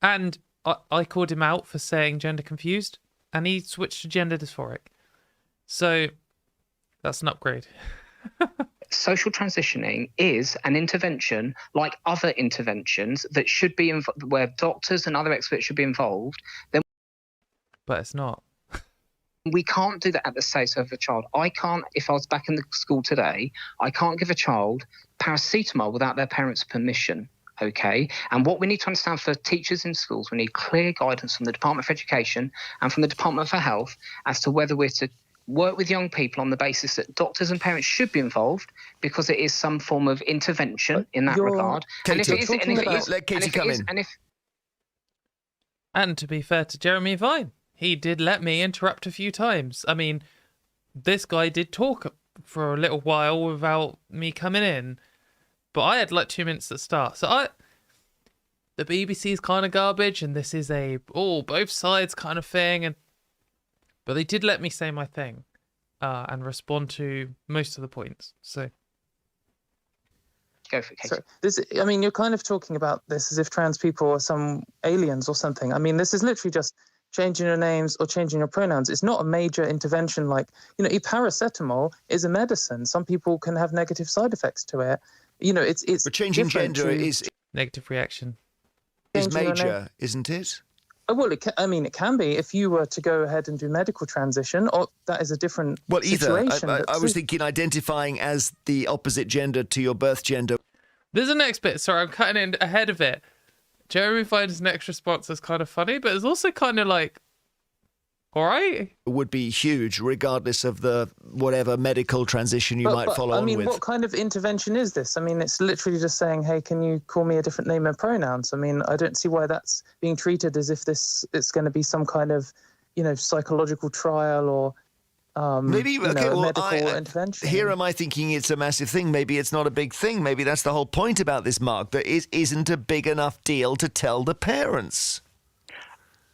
And I called him out for saying gender confused, and he switched to gender dysphoric. So that's an upgrade. Social transitioning is an intervention like other interventions that should be where doctors and other experts should be involved. But it's not. We can't do that at the stage of a child. I can't, if I was back in the school today, I can't give a child paracetamol without their parents' permission, okay? And what we need to understand for teachers in schools, we need clear guidance from the Department for Education and from the Department for Health as to whether we're to work with young people on the basis that doctors and parents should be involved because it is some form of intervention in that regard. Katie, let Katie come in. And to be fair to Jeremy Vine, he did let me interrupt a few times. I mean, this guy did talk for a little while without me coming in, but I had like 2 minutes at the start. So the BBC is kind of garbage and this is a both sides kind of thing. But they did let me say my thing and respond to most of the points. So go for it, Katie. So you're kind of talking about this as if trans people are some aliens or something. I mean, this is literally just changing your names or changing your pronouns. It's not a major intervention like, paracetamol is a medicine. Some people can have negative side effects to it. It's But changing gender is negative reaction. Major, isn't it? Well, it can be if you were to go ahead and do medical transition, or that is a different situation. I was thinking identifying as the opposite gender to your birth gender. There's a next bit. Sorry, I'm cutting in ahead of it. Jeremy finds next response is kind of funny, but it's also kind of like, all right. It would be huge, regardless of the whatever medical transition you might follow on with. What kind of intervention is this? I mean, it's literally just saying, hey, can you call me a different name and pronouns? I mean, I don't see why that's being treated as if it's going to be some kind of, psychological trial or medical intervention. Here am I thinking it's a massive thing. Maybe it's not a big thing. Maybe that's the whole point about this, Mark, that it isn't a big enough deal to tell the parents.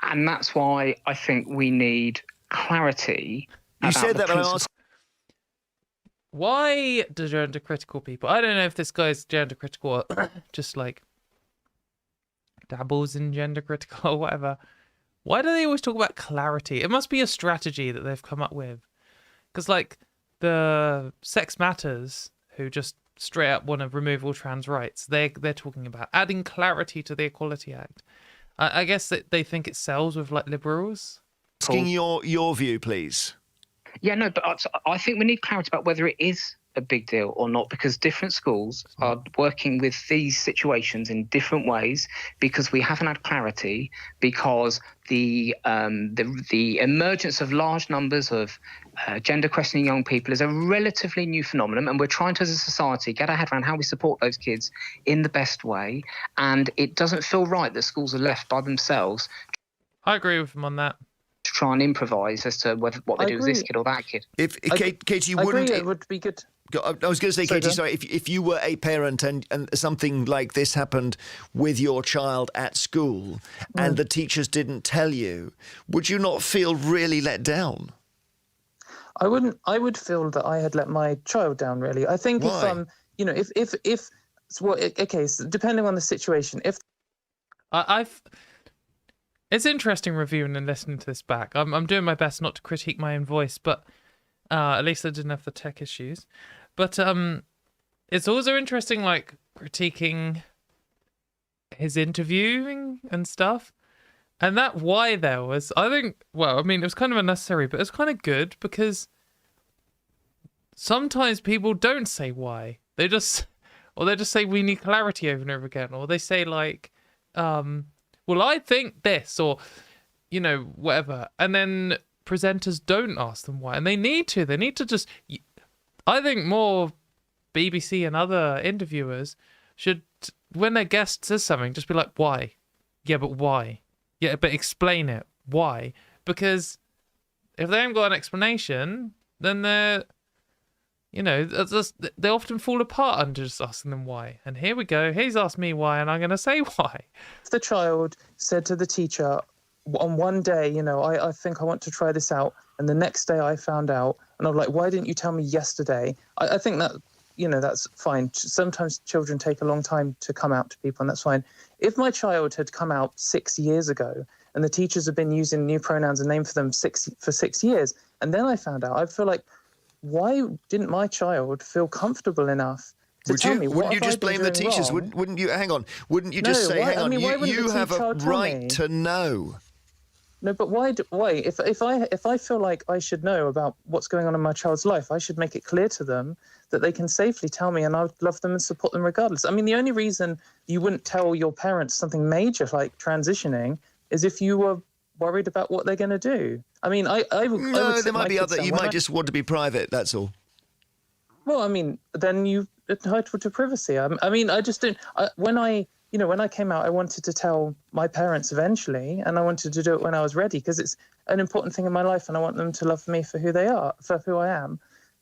And that's why I think we need clarity. You said that, but I asked. Why do gender critical people? I don't know if this guy's gender critical or just like dabbles in gender critical or whatever. Why do they always talk about clarity? It must be a strategy that they've come up with. Because like the Sex Matters, who just straight up want to remove all trans rights, they're talking about adding clarity to the Equality Act. I guess that they think it sells with like liberals. Asking your view, please. Yeah, no, but I think we need clarity about whether it is a big deal or not, because different schools are working with these situations in different ways, because we haven't had clarity, because the emergence of large numbers of gender questioning young people is a relatively new phenomenon, and we're trying to, as a society, get our head around how we support those kids in the best way, and it doesn't feel right that schools are left by themselves. I agree with him on that. To try and improvise as to what they do with this kid or that kid. If Katie, it would be good. I was going to say, Katie, sorry, if you were a parent and something like this happened with your child at school and the teachers didn't tell you, would you not feel really let down? I wouldn't. I would feel that I had let my child down, really. I think Why? so depending on the situation, if it's interesting reviewing and listening to this back. I'm doing my best not to critique my own voice, but at least I didn't have the tech issues. But it's also interesting, like, critiquing his interviewing and stuff. And that why there was, I think, well, I mean, it was kind of unnecessary, but it was kind of good because sometimes people don't say why. They just say we need clarity over and over again. Or they say, like, well, I think this, or, whatever. And then presenters don't ask them why. And they need to. They need to just... I think more BBC and other interviewers should, when their guest says something, just be like, why? Yeah, but why? Yeah, but explain it. Why? Because if they haven't got an explanation, then they often fall apart under just asking them why. And here we go. He's asked me why, and I'm going to say why. If the child said to the teacher on one day, I think I want to try this out, and the next day I found out, and I'm like, why didn't you tell me yesterday? I think that, that's fine. Sometimes children take a long time to come out to people, and that's fine. If my child had come out 6 years ago and the teachers have been using new pronouns and name for them for 6 years, and then I found out, I'd feel like, why didn't my child feel comfortable enough to tell me? Wouldn't you just blame the teachers? Wouldn't you? Hang on. Wouldn't you just say, hang on, you have a right to know? No, but why? If I feel like I should know about what's going on in my child's life, I should make it clear to them that they can safely tell me, and I would love them and support them regardless. I mean, the only reason you wouldn't tell your parents something major like transitioning is if you were worried about what they're going to do. I mean, I would there might be other. You might just want to be private. That's all. Well, I mean, then you entitled to privacy. I mean, I just don't. When I came out, I wanted to tell my parents eventually, and I wanted to do it when I was ready because it's an important thing in my life, and I want them to love me for who they are, for who I am.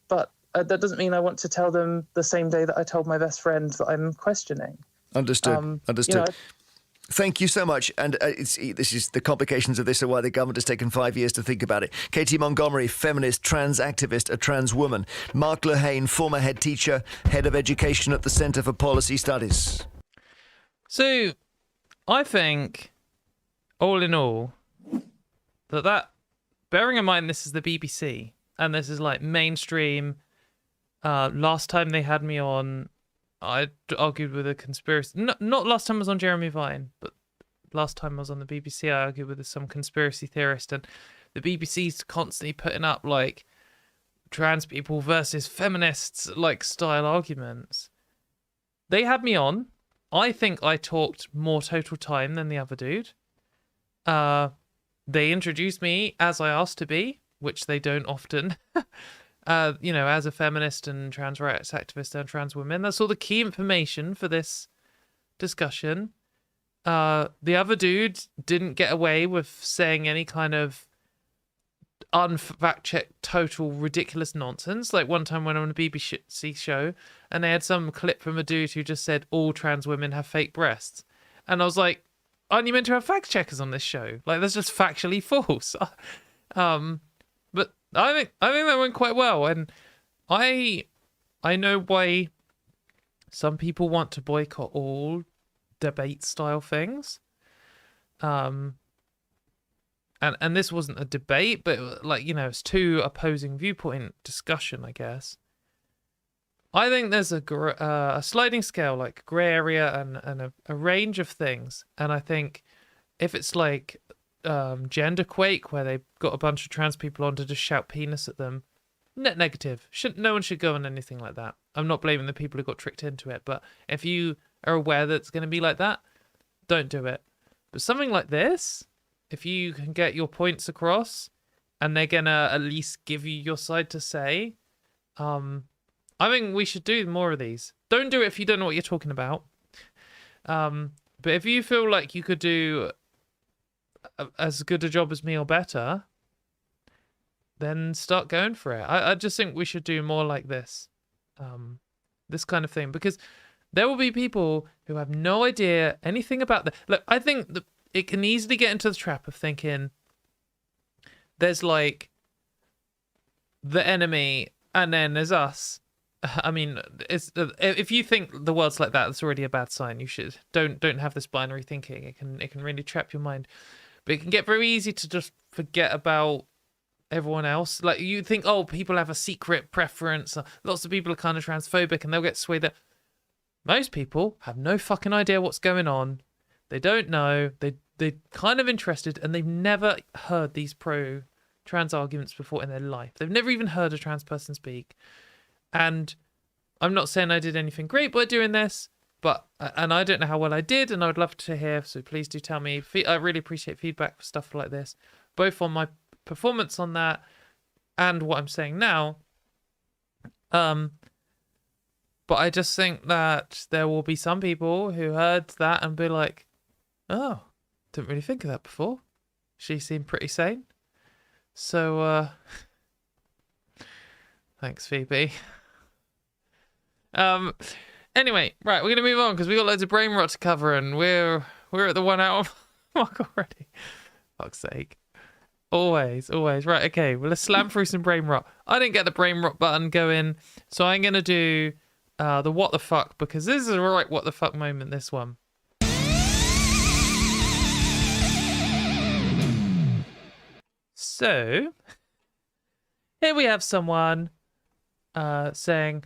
But that doesn't mean I want to tell them the same day that I told my best friend that I'm questioning. Understood. Understood. Thank you so much. And this is the complications of this are why the government has taken 5 years to think about it. Katie Montgomery, feminist, trans activist, a trans woman. Mark Lehane, former head teacher, head of education at the Centre for Policy Studies. So, I think, all in all, that bearing in mind this is the BBC and this is like mainstream. Last time they had me on, I argued with a conspiracy. Not last time I was on Jeremy Vine, but last time I was on the BBC, I argued with some conspiracy theorist, and the BBC's constantly putting up like trans people versus feminists like style arguments. They had me on. I think I talked more total time than the other dude. They introduced me as I asked to be, which they don't often. As a feminist and trans rights activist and trans woman. That's all the key information for this discussion. The other dude didn't get away with saying any kind of unfact-checked, total ridiculous nonsense. Like one time when I went on a BBC show and they had some clip from a dude who just said all trans women have fake breasts. And I was like, aren't you meant to have fact-checkers on this show? Like, that's just factually false. But I think that went quite well, and I know why some people want to boycott all debate style things. And this wasn't a debate, but it's two opposing viewpoint discussion, I guess. I think there's a sliding scale, like grey area and a range of things, and I think if it's like gender quake where they've got a bunch of trans people on to just shout penis at them, net negative. No one should go on anything like that. I'm not blaming the people who got tricked into it, but if you are aware that it's going to be like that, don't do it. But something like this, if you can get your points across and they're gonna at least give you your side to say, I think we should do more of these. Don't do it if you don't know what you're talking about. But if you feel like you could do as good a job as me or better, then start going for it. I just think we should do more like this. This kind of thing, because there will be people who have no idea anything about that. Look, I think it can easily get into the trap of thinking there's like the enemy and then there's us. I mean, if you think the world's like that, it's already a bad sign. You should don't have this binary thinking. It can really trap your mind. But it can get very easy to just forget about everyone else. Like, you think, oh, people have a secret preference. Lots of people are kind of transphobic and they'll get swayed. Most people have no fucking idea what's going on. They don't know. They're kind of interested and they've never heard these pro-trans arguments before in their life. They've never even heard a trans person speak. And I'm not saying I did anything great by doing this, and I don't know how well I did, and I would love to hear, so please do tell me. I really appreciate feedback for stuff like this, both on my performance on that and what I'm saying now. But I just think that there will be some people who heard that and be like, oh, didn't really think of that before. She seemed pretty sane. So, thanks, Phoebe. Anyway, right, we're gonna move on because we got loads of brain rot to cover, and we're at the 1 hour mark already. Fuck's sake. Always. Right, okay, well, let's slam through some brain rot. I didn't get the brain rot button going, so I'm gonna do the what the fuck, because this is a right what the fuck moment, this one. So, here we have someone saying,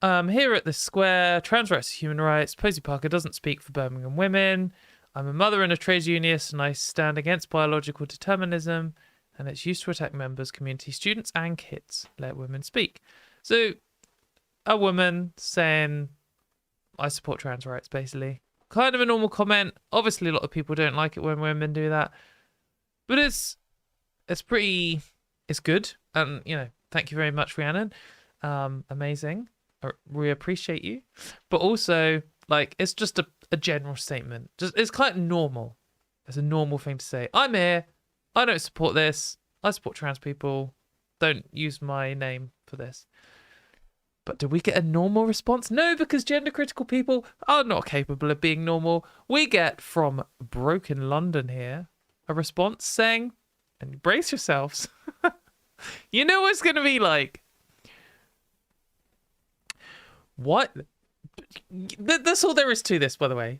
here at the square, trans rights are human rights. Posey Parker doesn't speak for Birmingham women. I'm a mother and a trade unionist, and I stand against biological determinism and its use to attack members, community students, and kids. Let women speak. So, a woman saying, I support trans rights, basically. Kind of a normal comment. Obviously, a lot of people don't like it when women do that. But it's good. And, thank you very much, Rhiannon. Amazing. We appreciate you. But also, it's just a general statement. It's quite normal. It's a normal thing to say. I'm here. I don't support this. I support trans people. Don't use my name for this. But do we get a normal response? No, because gender critical people are not capable of being normal. We get from Broken London here a response saying, and brace yourselves, you know what it's going to be like. What? That's all there is to this, by the way.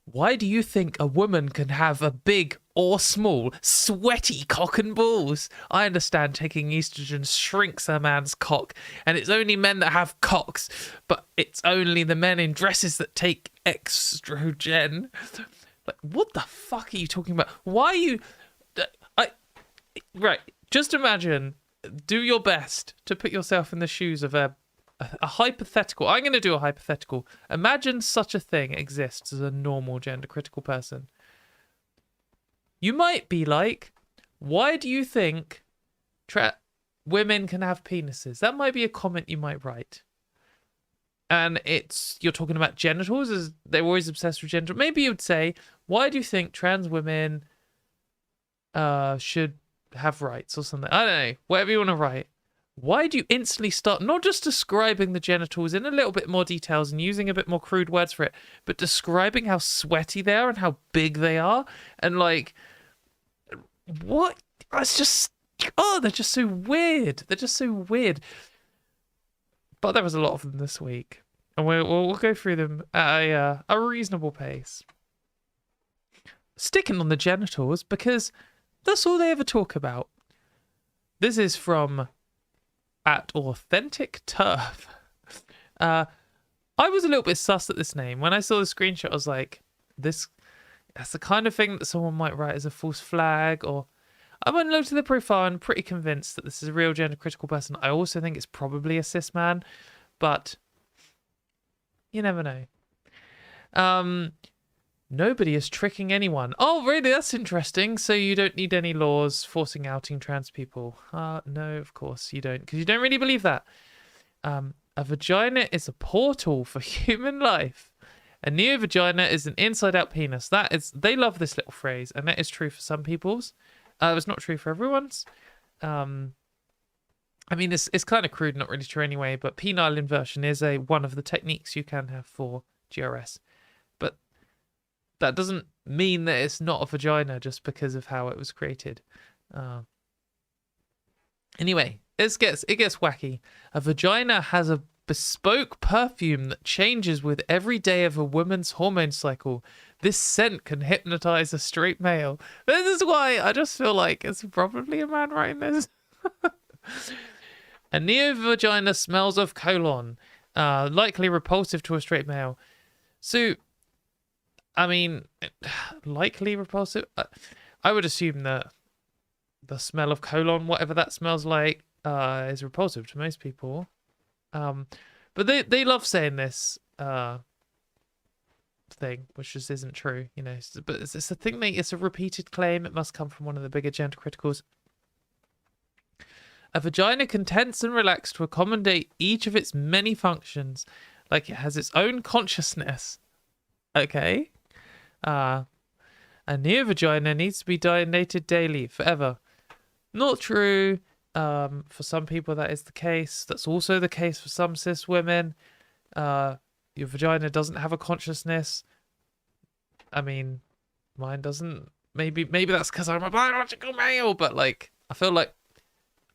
Why do you think a woman can have a big or small, sweaty cock and balls? I understand taking estrogen shrinks a man's cock, and it's only men that have cocks, but it's only the men in dresses that take estrogen. Like, what the fuck are you talking about? Why are you... Right, just imagine, do your best to put yourself in the shoes of a hypothetical. I'm going to do a hypothetical. Imagine such a thing exists as a normal gender critical person. You might be like, why do you think women can have penises? That might be a comment you might write. And you're talking about genitals, as they're always obsessed with gender. Maybe you'd say, why do you think trans women should have rights or something? I don't know, whatever you want to write. Why do you instantly start not just describing the genitals in a little bit more details and using a bit more crude words for it, but describing how sweaty they are and how big they are? And like, what? It's just, they're just so weird. They're just so weird. But there was a lot of them this week, and we'll go through them at a reasonable pace. Sticking on the genitals, because that's all they ever talk about. This is from at Authentic Turf. I was a little bit sus at this name. When I saw the screenshot, I was like, that's the kind of thing that someone might write as a false flag. Or I went and looked at the profile and pretty convinced that this is a real gender critical person. I also think it's probably a cis man, but you never know. Nobody is tricking anyone. Oh, really? That's interesting. So you don't need any laws forcing outing trans people? No, of course you don't, because you don't really believe that. A vagina is a portal for human life. A neo-vagina is an inside-out penis. They love this little phrase, and that is true for some people's. It's not true for everyone's. I mean, it's kind of crude, not really true anyway, but penile inversion is one of the techniques you can have for GRS. But that doesn't mean that it's not a vagina just because of how it was created. Anyway, it gets wacky. A vagina has a bespoke perfume that changes with every day of a woman's hormone cycle. This scent can hypnotize a straight male. This is why I just feel like it's probably a man writing this. A neo-vagina smells of colon, likely repulsive to a straight male. So, I mean, likely repulsive? I would assume that the smell of colon, whatever that smells like, is repulsive to most people. But they love saying this thing, which just isn't true, you know. But it's a thing. It's a repeated claim. It must come from one of the bigger gender criticals. A vagina can tense and relax to accommodate each of its many functions, like it has its own consciousness. Okay. A neo-vagina needs to be dilated daily, forever. Not true. For some people that is the case. That's also the case for some cis women. Your vagina doesn't have a consciousness. I mean, mine doesn't. Maybe that's because I'm a biological male, but like, I feel like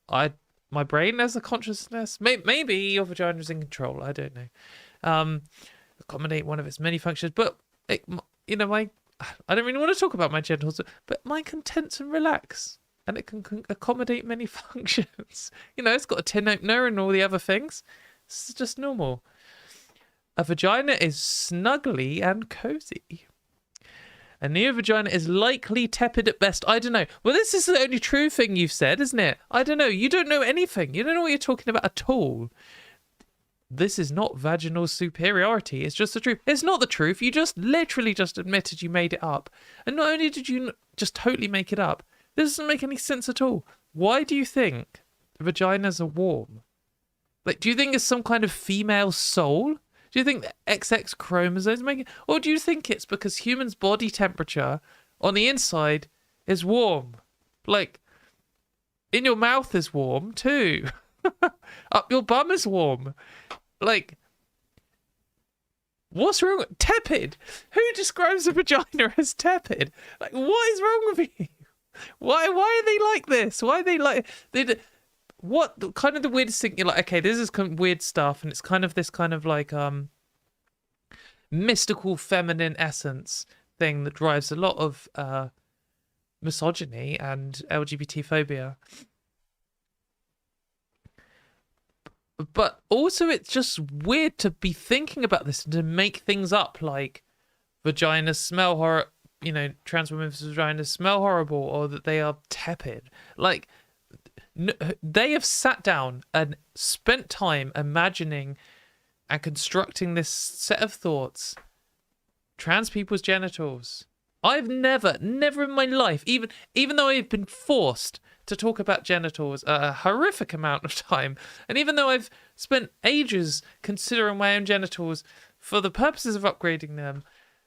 my brain has a consciousness. Maybe your vagina is in control. I don't know. Accommodate one of its many functions, but I don't really want to talk about my genitals, but mine can tense and relax, and it can accommodate many functions. You know, it's got a tin opener and all the other things. It's just normal. A vagina is snuggly and cozy. A neo-vagina is likely tepid at best. I don't know. Well, this is the only true thing you've said, isn't it? I don't know. You don't know anything. You don't know what you're talking about at all. This is not vaginal superiority. It's just the truth. It's not the truth. You just literally just admitted you made it up. And not only did you just totally make it up, this doesn't make any sense at all. Why do you think vaginas are warm? Like, do you think it's some kind of female soul? Do you think the XX chromosomes make it? Or do you think it's because humans' body temperature on the inside is warm? Like, in your mouth is warm too. Up your bum is warm. Like, what's wrong? Tepid. Who describes a vagina as tepid? Like, what is wrong with you? Why are they like this? Why are they like what kind of the weirdest thing? You're like, okay, this is kind of weird stuff, and it's kind of this kind of like mystical feminine essence thing that drives a lot of misogyny and LGBT phobia. But also, it's just weird to be thinking about this and to make things up like vaginas smell horrible, you know, trans women's vaginas smell horrible, or that they are tepid. Like, they have sat down and spent time imagining and constructing this set of thoughts. Trans people's genitals. I've never in my life, even though I've been forced to talk about genitals a horrific amount of time, and even though I've spent ages considering my own genitals for the purposes of upgrading them,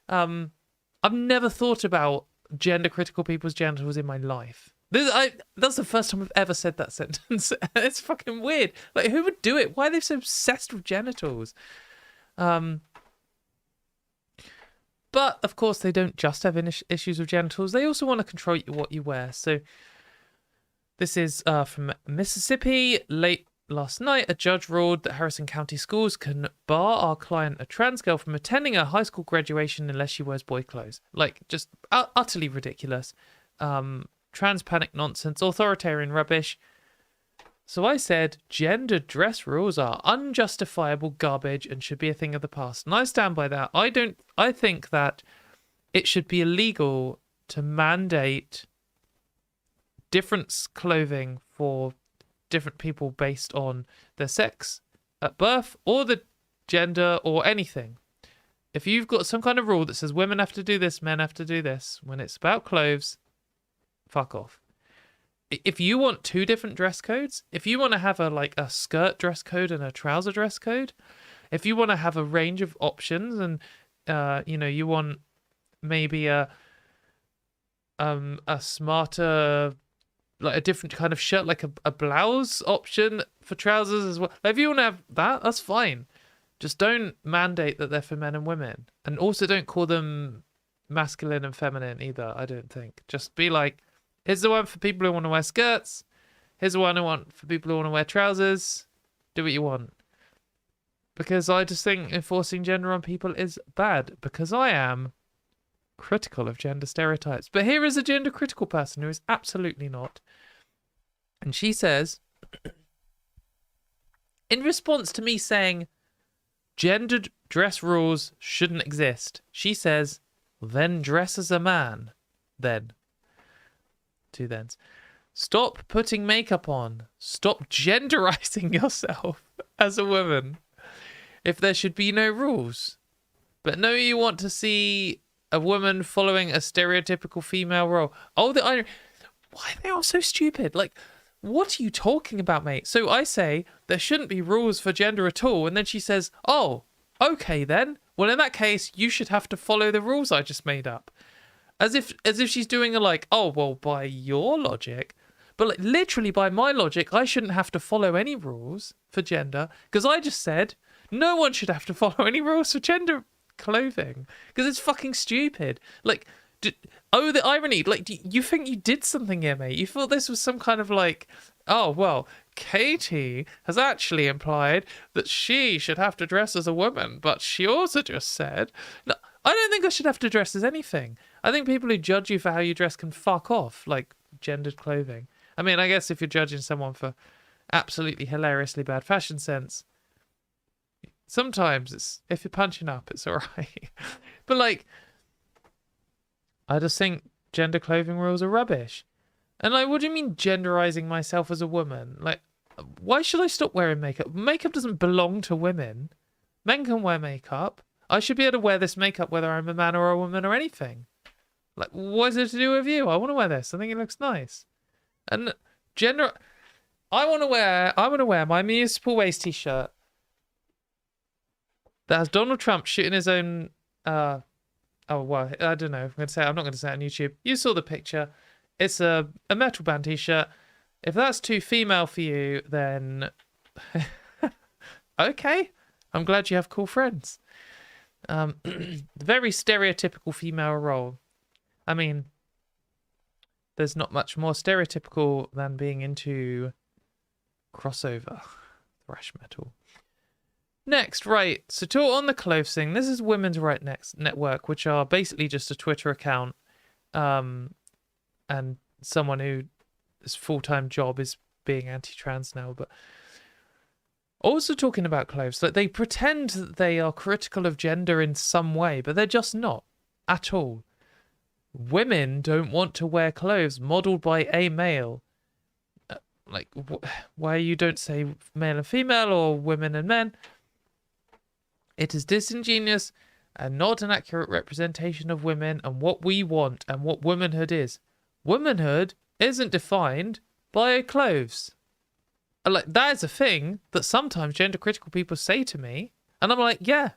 I've never thought about gender critical people's genitals in my life. That's the first time I've ever said that sentence. It's fucking weird. Like, who would do it? Why are they so obsessed with genitals? But of course, they don't just have issues with genitals. They also want to control what you wear. So this is from Mississippi. Late last night, a judge ruled that Harrison County schools can bar our client, a trans girl, from attending a high school graduation unless she wears boy clothes. Like, just utterly ridiculous. Trans panic nonsense, authoritarian rubbish. So I said, gender dress rules are unjustifiable garbage and should be a thing of the past. And I stand by that. I think that it should be illegal to mandate different clothing for different people based on their sex at birth or the gender or anything. If you've got some kind of rule that says women have to do this, men have to do this, when it's about clothes, fuck off. If you want two different dress codes, if you want to have a skirt dress code and a trouser dress code, if you want to have a range of options and you want maybe a smarter, like a different kind of shirt, like a blouse option for trousers as well. Like, if you want to have that, that's fine. Just don't mandate that they're for men and women, and also don't call them masculine and feminine either. I don't think. Just be like, here's the one for people who want to wear skirts. Here's the one I want for people who want to wear trousers. Do what you want. Because I just think enforcing gender on people is bad. Because I am critical of gender stereotypes. But here is a gender critical person who is absolutely not. And she says, in response to me saying gendered dress rules shouldn't exist, she says, then dress as a man. Then. Two thens. Stop putting makeup on. Stop genderizing yourself as a woman. If there should be no rules. But no, you want to see a woman following a stereotypical female role. Oh, why are they all so stupid? Like, what are you talking about, mate? So I say there shouldn't be rules for gender at all, and then she says, oh, okay then. Well, in that case, you should have to follow the rules I just made up. As if she's doing oh, well, by your logic, but like literally by my logic, I shouldn't have to follow any rules for gender, because I just said no one should have to follow any rules for gender clothing, because it's fucking stupid. Like, the irony, like, you think you did something here, mate? You thought this was some kind of oh, well, Katie has actually implied that she should have to dress as a woman, but she also just said, no, I don't think I should have to dress as anything. I think people who judge you for how you dress can fuck off, like gendered clothing. I mean, I guess if you're judging someone for absolutely hilariously bad fashion sense, sometimes if you're punching up, it's all right. But I just think gender clothing rules are rubbish. And what do you mean genderizing myself as a woman? Like, why should I stop wearing makeup? Makeup doesn't belong to women. Men can wear makeup. I should be able to wear this makeup whether I'm a man or a woman or anything. Like, what is it to do with you? I want to wear this. I think it looks nice. And I want to wear my municipal waist t-shirt that has Donald Trump shooting his own oh well, I don't know. I'm not going to say it on YouTube. You saw the picture. It's a metal band t-shirt. If that's too female for you, then Okay, I'm glad you have cool friends. Very stereotypical female role. I mean, there's not much more stereotypical than being into crossover thrash metal. Next, right, so talk on the clothes thing. This is Women's Right Next Network, which are basically just a Twitter account, and someone whose full-time job is being anti-trans now, but also talking about clothes. Like, they pretend that they are critical of gender in some way, but they're just not at all. Women don't want to wear clothes modeled by a male. Why you don't say male and female or women and men? It is disingenuous and not an accurate representation of women and what we want and what womanhood is. Womanhood isn't defined by clothes. Like, that is a thing that sometimes gender critical people say to me, and I'm like, yeah,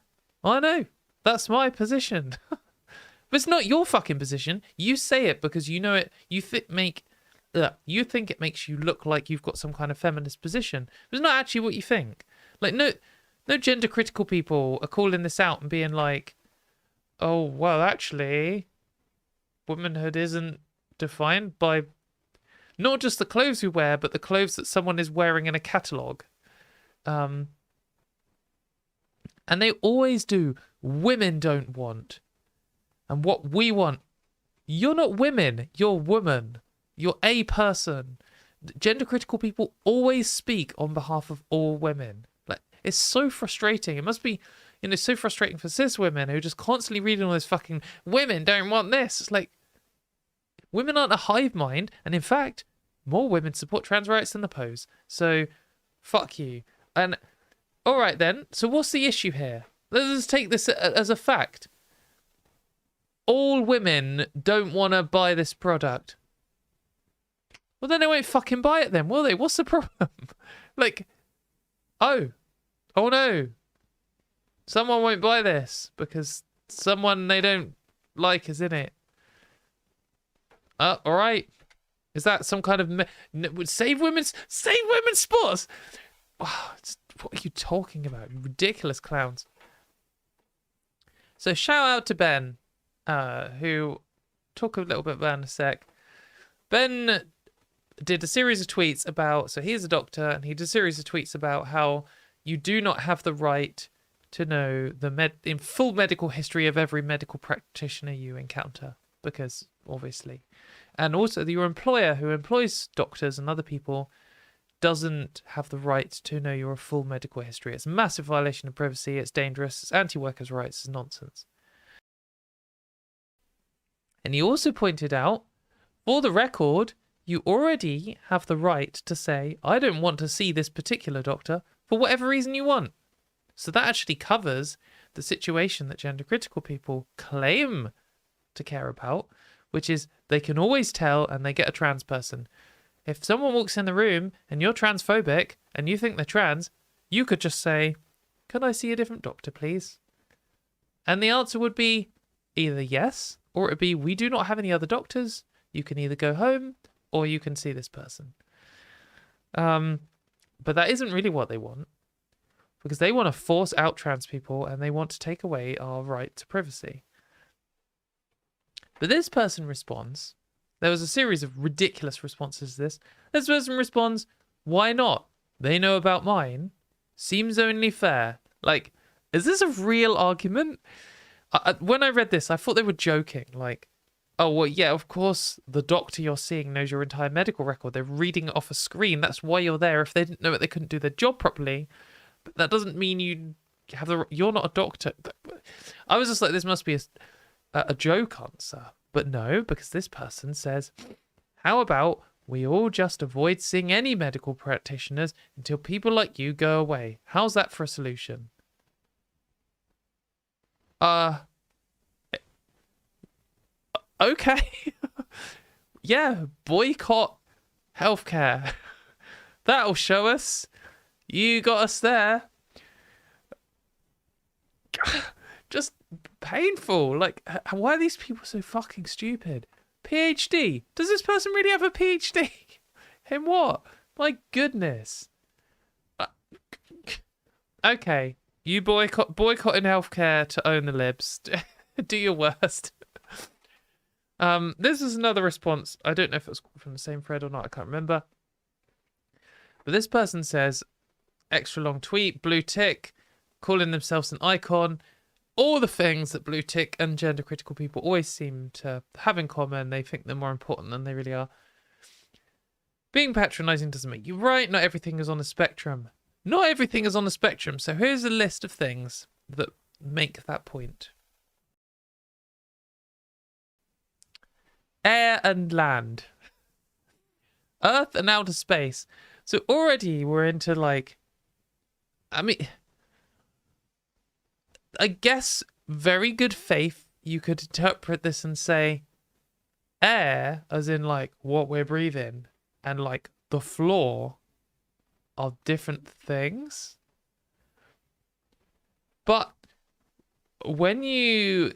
I know, that's my position. But it's not your fucking position. You say it because you know it. You think it makes you look like you've got some kind of feminist position. But it's not actually what you think. Like, no gender critical people are calling this out and being like, oh, well, actually, womanhood isn't defined by not just the clothes we wear, but the clothes that someone is wearing in a catalogue. And they always do. Women don't want. And what we want. You're not women. You're woman. You're a person. Gender critical people always speak on behalf of all women. Like, it's so frustrating. It must be, so frustrating for cis women who are just constantly reading all this fucking women don't want this. It's like, women aren't a hive mind, and in fact, more women support trans rights than the Pose. So, fuck you. And all right then. So what's the issue here? Let's take this as a fact. All women don't want to buy this product. Well, then they won't fucking buy it then, will they? What's the problem? Like, oh no. Someone won't buy this because someone they don't like is in it. All right. Is that some kind of save women's sports? Oh, what are you talking about? You ridiculous clowns. So shout out to Ben, who talk a little bit about in a sec. Ben did a series of tweets about, so he's a doctor, and he did a series of tweets about how you do not have the right to know the full medical history of every medical practitioner you encounter, because obviously. And also your employer who employs doctors and other people doesn't have the right to know your full medical history. It's a massive violation of privacy. It's dangerous. It's anti-workers' rights. It's nonsense. And he also pointed out, for the record, you already have the right to say, I don't want to see this particular doctor for whatever reason you want. So that actually covers the situation that gender critical people claim to care about, which is they can always tell and they get a trans person. If someone walks in the room and you're transphobic and you think they're trans, you could just say, can I see a different doctor, please? And the answer would be either yes, or it would be, we do not have any other doctors. You can either go home or you can see this person. But that isn't really what they want, because they want to force out trans people and they want to take away our right to privacy. But this person responds, there was a series of ridiculous responses to this. This person responds, why not? They know about mine. Seems only fair. Like, is this a real argument? When I read this, I thought they were joking. Like, oh, well, yeah, of course, the doctor you're seeing knows your entire medical record. They're reading it off a screen. That's why you're there. If they didn't know it, they couldn't do their job properly. But that doesn't mean you're not a doctor. I was just like, this must be a joke answer. But no, because this person says, how about we all just avoid seeing any medical practitioners until people like you go away? How's that for a solution? Okay. Yeah, boycott healthcare. That'll show us. You got us there. Just painful. Like, why are these people so fucking stupid? PhD. Does this person really have a PhD? In what? My goodness. Okay, you boycotting healthcare to own the libs. Do your worst. This is another response. I don't know if it was from the same thread or not. I can't remember. But this person says, extra long tweet, blue tick, calling themselves an icon. All the things that blue tick and gender critical people always seem to have in common. They think they're more important than they really are. Being patronizing doesn't make you right. Not everything is on the spectrum. Not everything is on the spectrum. So here's a list of things that make that point. Air and land. Earth and outer space. So already we're into like, I mean, I guess very good faith you could interpret this and say air as in like what we're breathing and like the floor are different things. But when you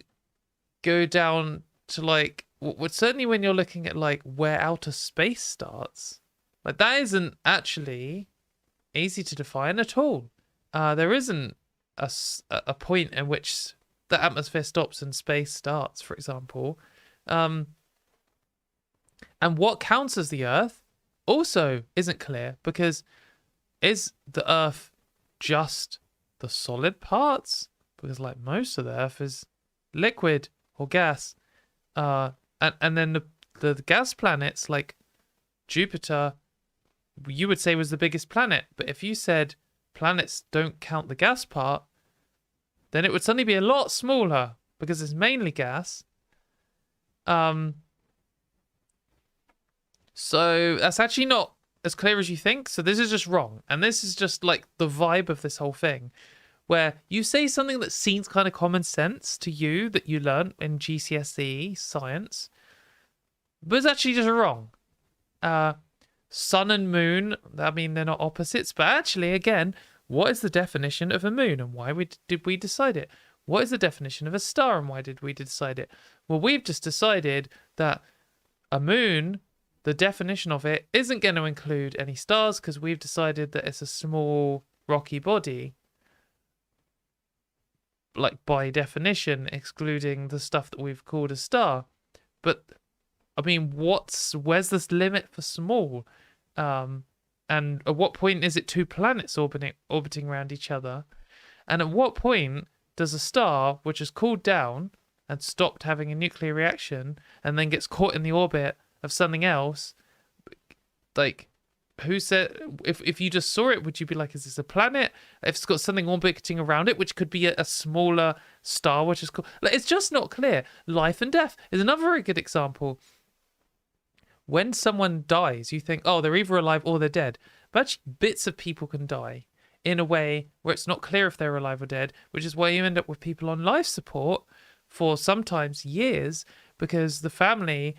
go down to like, certainly when you're looking at like where outer space starts, like that isn't actually easy to define at all. There isn't a point in which the atmosphere stops and space starts, for example. And what counts as the Earth also isn't clear, because is the Earth just the solid parts? Because like most of the Earth is liquid or gas. And then the gas planets like Jupiter, you would say was the biggest planet. But if you said planets don't count the gas part, then it would suddenly be a lot smaller because it's mainly gas. So that's actually not as clear as you think. So this is just wrong. And this is just like the vibe of this whole thing, where you say something that seems kind of common sense to you that you learned in GCSE science, but it's actually just wrong. Sun and moon, I mean, they're not opposites, but actually, again, what is the definition of a moon and why did we decide it? What is the definition of a star and why did we decide it? Well, we've just decided that a moon, the definition of it, isn't going to include any stars because we've decided that it's a small rocky body, like by definition, excluding the stuff that we've called a star. But I mean, where's this limit for small? And at what point is it two planets orbiting around each other? And at what point does a star, which has cooled down and stopped having a nuclear reaction, and then gets caught in the orbit of something else, like, who said, if you just saw it, would you be like, is this a planet? If it's got something orbiting around it, which could be a smaller star, which is cool. Like, it's just not clear. Life and death is another very good example. When someone dies, you think, oh, they're either alive or they're dead. But actually, bits of people can die in a way where it's not clear if they're alive or dead, which is why you end up with people on life support for sometimes years because the family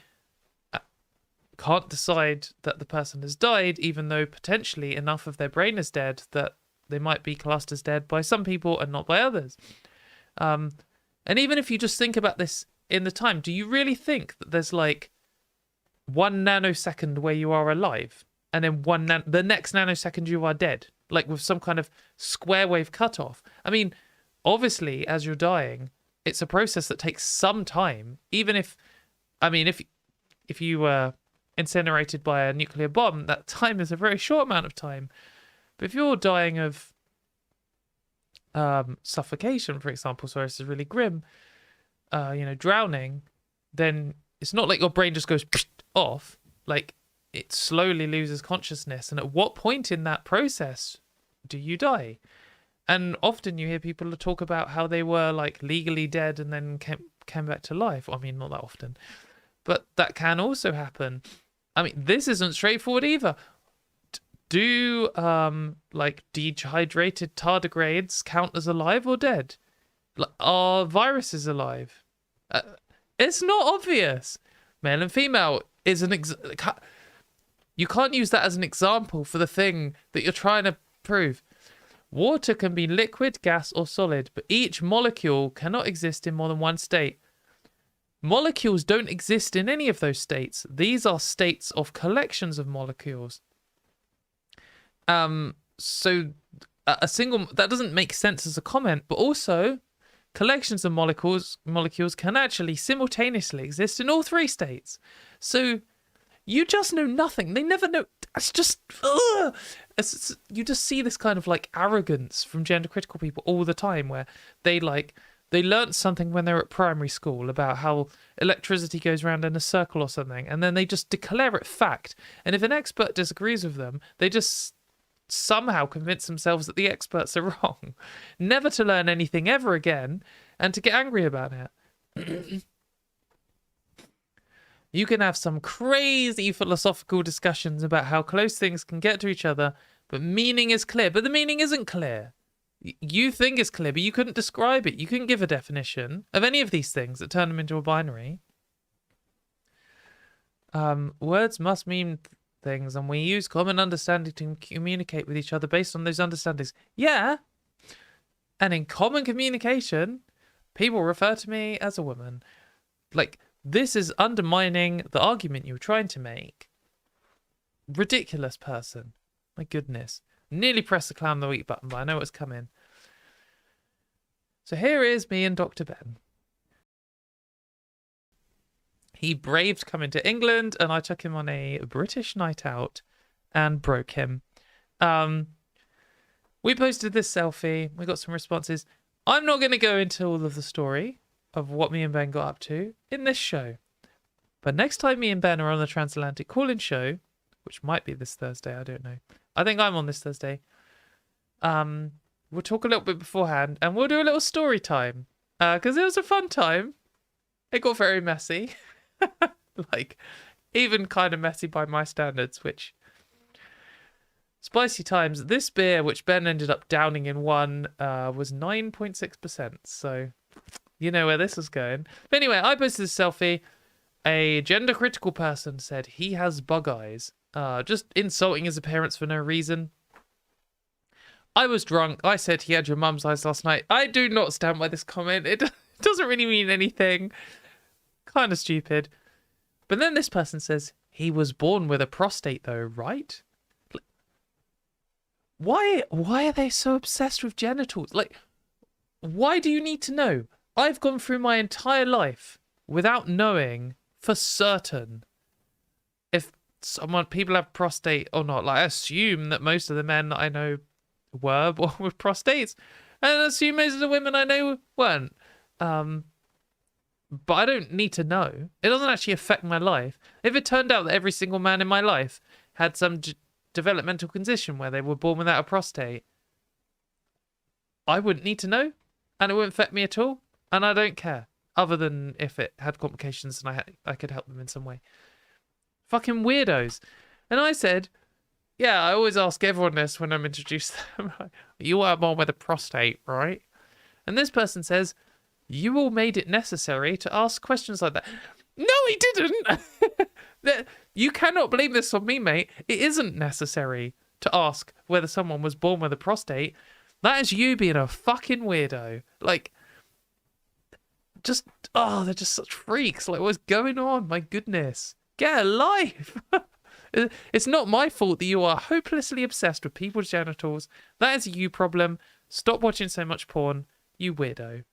can't decide that the person has died, even though potentially enough of their brain is dead that they might be classed as dead by some people and not by others. And even if you just think about this in the time, do you really think that there's like 1 nanosecond where you are alive and then the next nanosecond you are dead, like with some kind of square wave cutoff? I mean, obviously, as you're dying, it's a process that takes some time. Even if you were incinerated by a nuclear bomb, that time is a very short amount of time. But if you're dying of suffocation, for example, so this is really grim, drowning, then it's not like your brain just goes off. Like, it slowly loses consciousness. And at what point in that process do you die? And often you hear people talk about how they were like legally dead and then came back to life. I mean, not that often, but that can also happen. I mean, this isn't straightforward either. Do like dehydrated tardigrades count as alive or dead? Are viruses alive? It's not obvious. Male and female is you can't use that as an example for the thing that you're trying to prove. Water can be liquid, gas, or solid, but each molecule cannot exist in more than one state. Molecules don't exist in any of those states. These are states of collections of molecules. So a single that doesn't make sense as a comment, but also collections of molecules can actually simultaneously exist in all three states. So you just know nothing. They never know. It's just you just see this kind of like arrogance from gender critical people all the time, where they learnt something when they were at primary school about how electricity goes around in a circle or something, and then they just declare it fact. And if an expert disagrees with them, they just somehow convince themselves that the experts are wrong, never to learn anything ever again, and to get angry about it. You can have some crazy philosophical discussions about how close things can get to each other, but meaning is clear. But the meaning isn't clear. You think it's clear, but you couldn't describe it. You couldn't give a definition of any of these things that turn them into a binary. Words must mean things, and we use common understanding to communicate with each other based on those understandings. Yeah. And in common communication, people refer to me as a woman. Like, this is undermining the argument you were trying to make. Ridiculous person. My goodness. Nearly pressed the clown of the week button, but I know it's coming. So here is me and Dr. Ben. He braved coming to England, and I took him on a British night out and broke him. We posted this selfie. We got some responses. I'm not going to go into all of the story of what me and Ben got up to in this show. But next time me and Ben are on the Transatlantic Call-In show, which might be this Thursday, I don't know. I think I'm on this Thursday. We'll talk a little bit beforehand, and we'll do a little story time. Because it was a fun time. It got very messy. Like, even kind of messy by my standards, which... Spicy times. This beer, which Ben ended up downing in one, was 9.6%. So, you know where this was going. But anyway, I posted this selfie. A gender critical person said he has bug eyes. Just insulting his appearance for no reason. I was drunk. I said he had your mum's eyes last night. I do not stand by this comment. It doesn't really mean anything. Kind of stupid. But then this person says he was born with a prostate though, right? Why are they so obsessed with genitals? Like, why do you need to know? I've gone through my entire life without knowing for certain if people have prostate or not. Like, I assume that most of the men that I know were born with prostates, and I assume most of the women I know weren't. But I don't need to know. It doesn't actually affect my life. If it turned out that every single man in my life had some developmental condition where they were born without a prostate, I wouldn't need to know, and it wouldn't affect me at all, and I don't care, other than if it had complications and I could help them in some way. Fucking weirdos. And I said, yeah, I always ask everyone this when I'm introduced to them. You are born with a prostate, right? And this person says, you all made it necessary to ask questions like that. No, he didn't. You cannot blame this on me, mate. It isn't necessary to ask whether someone was born with a prostate. That is you being a fucking weirdo. Like, just, they're just such freaks. Like, what's going on? My goodness. Get a life. It's not my fault that you are hopelessly obsessed with people's genitals. That is a you problem. Stop watching so much porn, you weirdo.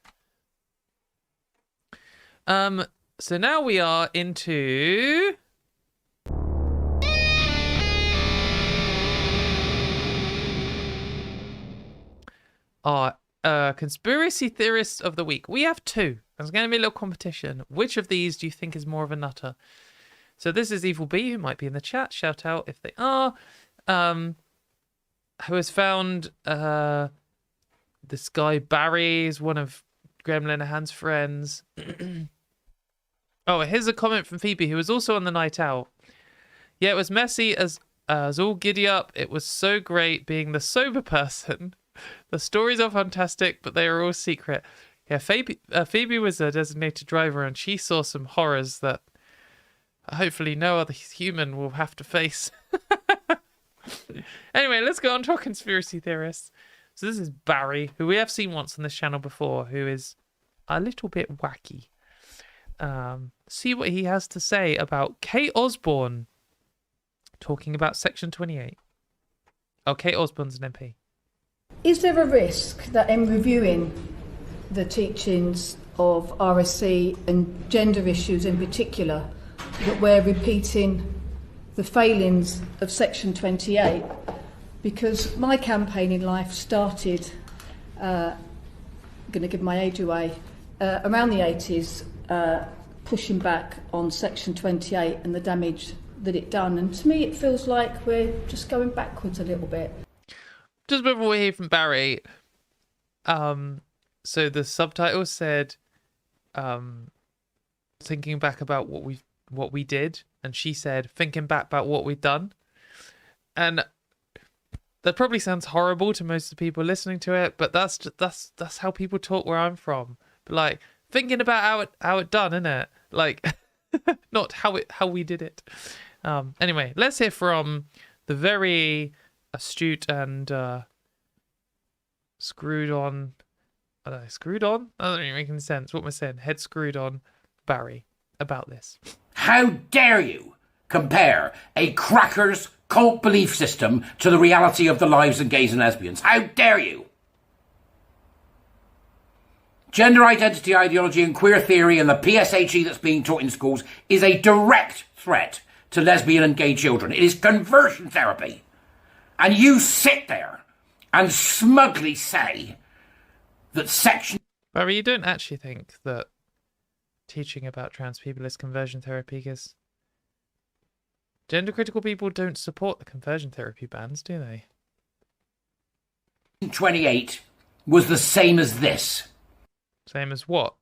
So now we are into... our conspiracy theorists of the week. We have two. There's going to be a little competition. Which of these do you think is more of a nutter? So this is Evil B, who might be in the chat. Shout out if they are. Who has found this guy Barry is one of Graham Linehan's friends. Oh, here's a comment from Phoebe, who was also on the night out. Yeah, it was messy as all giddy up. It was so great being the sober person. The stories are fantastic, but they are all secret. Yeah, Phoebe was a designated driver, and she saw some horrors that hopefully no other human will have to face. Anyway, let's go on to our conspiracy theorists. So this is Barry, who we have seen once on this channel before, who is a little bit wacky. See what he has to say about Kate Osborne talking about Section 28. Oh, Kate Osborne's an MP. Is there a risk that in reviewing the teachings of RSC and gender issues in particular, that we're repeating the failings of Section 28? Because my campaign in life started, I'm going to give my age away, around the 80s, pushing back on Section 28 and the damage that it done. And to me, it feels like we're just going backwards a little bit. Just before we hear from Barry, so the subtitle said, thinking back about what we did, and she said, thinking back about what we've done. And that probably sounds horrible to most of the people listening to it, but that's how people talk where I'm from. But like thinking about how it done, innit? Like not how we did it. Anyway, let's hear from the very astute and screwed on. I don't know, screwed on? That doesn't even make any sense. What am I saying? Head screwed on Barry about this. How dare you compare a cracker's cult belief system to the reality of the lives of gays and lesbians? How dare you? Gender identity ideology and queer theory and the PSHE that's being taught in schools is a direct threat to lesbian and gay children. It is conversion therapy. And you sit there and smugly say that section... Barry, you don't actually think that teaching about trans people is conversion therapy, because gender critical people don't support the conversion therapy bans, do they? 28 was the same as this. Same as what?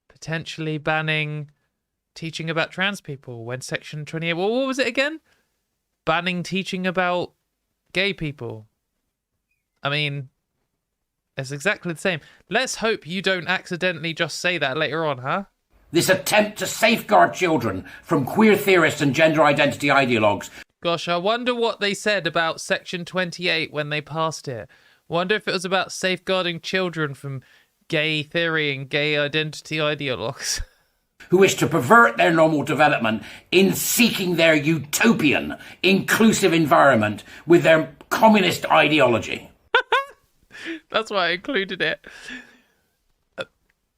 Potentially banning teaching about trans people when Section 28... Well, what was it again? Banning teaching about gay people. I mean, it's exactly the same. Let's hope you don't accidentally just say that later on, huh? This attempt to safeguard children from queer theorists and gender identity ideologues. Gosh, I wonder what they said about Section 28 when they passed it. Wonder if it was about safeguarding children from gay theory and gay identity ideologues. Who wish to pervert their normal development in seeking their utopian, inclusive environment with their communist ideology. That's why I included it.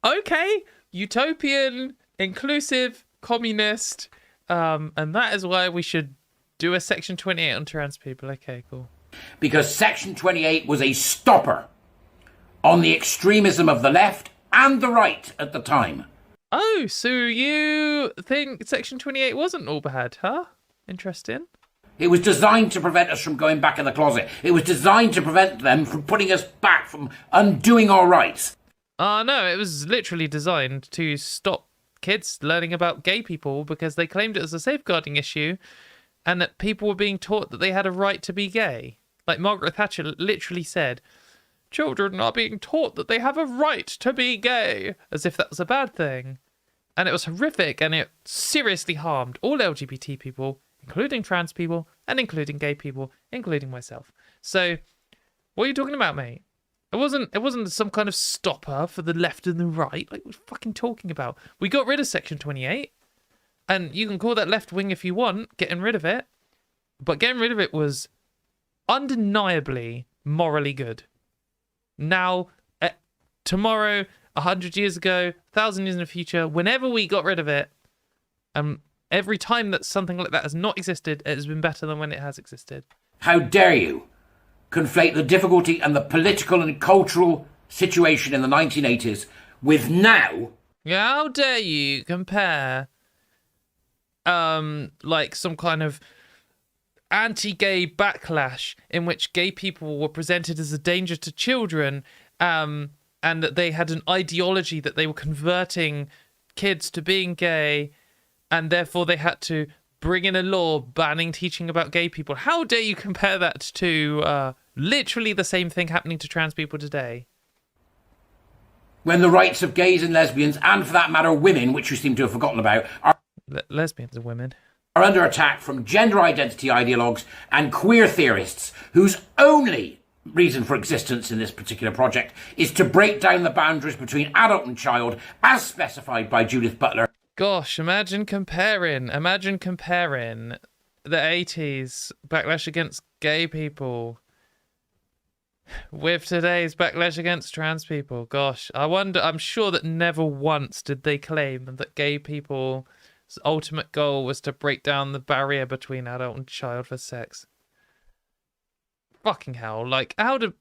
Okay, utopian, inclusive, communist, and that is why we should do a Section 28 on trans people. Okay, cool. Because Section 28 was a stopper on the extremism of the left and the right at the time. Oh, so you think Section 28 wasn't all bad, huh? Interesting. It was designed to prevent us from going back in the closet. It was designed to prevent them from putting us back, from undoing our rights. No, it was literally designed to stop kids learning about gay people because they claimed it as a safeguarding issue and that people were being taught that they had a right to be gay. Like Margaret Thatcher literally said, children are being taught that they have a right to be gay, as if that was a bad thing. And it was horrific, and it seriously harmed all LGBT people, including trans people, and including gay people, including myself. So, what are you talking about, mate? It wasn't some kind of stopper for the left and the right. Like, what are you fucking talking about? We got rid of Section 28, and you can call that left wing if you want, getting rid of it. But getting rid of it was undeniably morally good. Now, tomorrow, 100 years ago, 1,000 years in the future, whenever we got rid of it, every time that something like that has not existed, it has been better than when it has existed. How dare you conflate the difficulty and the political and cultural situation in the 1980s with now? Yeah, how dare you compare, like some kind of anti-gay backlash in which gay people were presented as a danger to children, and that they had an ideology that they were converting kids to being gay, and therefore they had to bring in a law banning teaching about gay people. How dare you compare that to literally the same thing happening to trans people today? When the rights of gays and lesbians, and for that matter women, which you seem to have forgotten about, are lesbians and women, are under attack from gender identity ideologues and queer theorists whose only reason for existence in this particular project is to break down the boundaries between adult and child as specified by Judith Butler. Gosh, imagine comparing the 80s backlash against gay people With today's backlash against trans people, gosh, I'm sure that never once did they claim that gay people's ultimate goal was to break down the barrier between adult and child for sex. Fucking hell, like, how do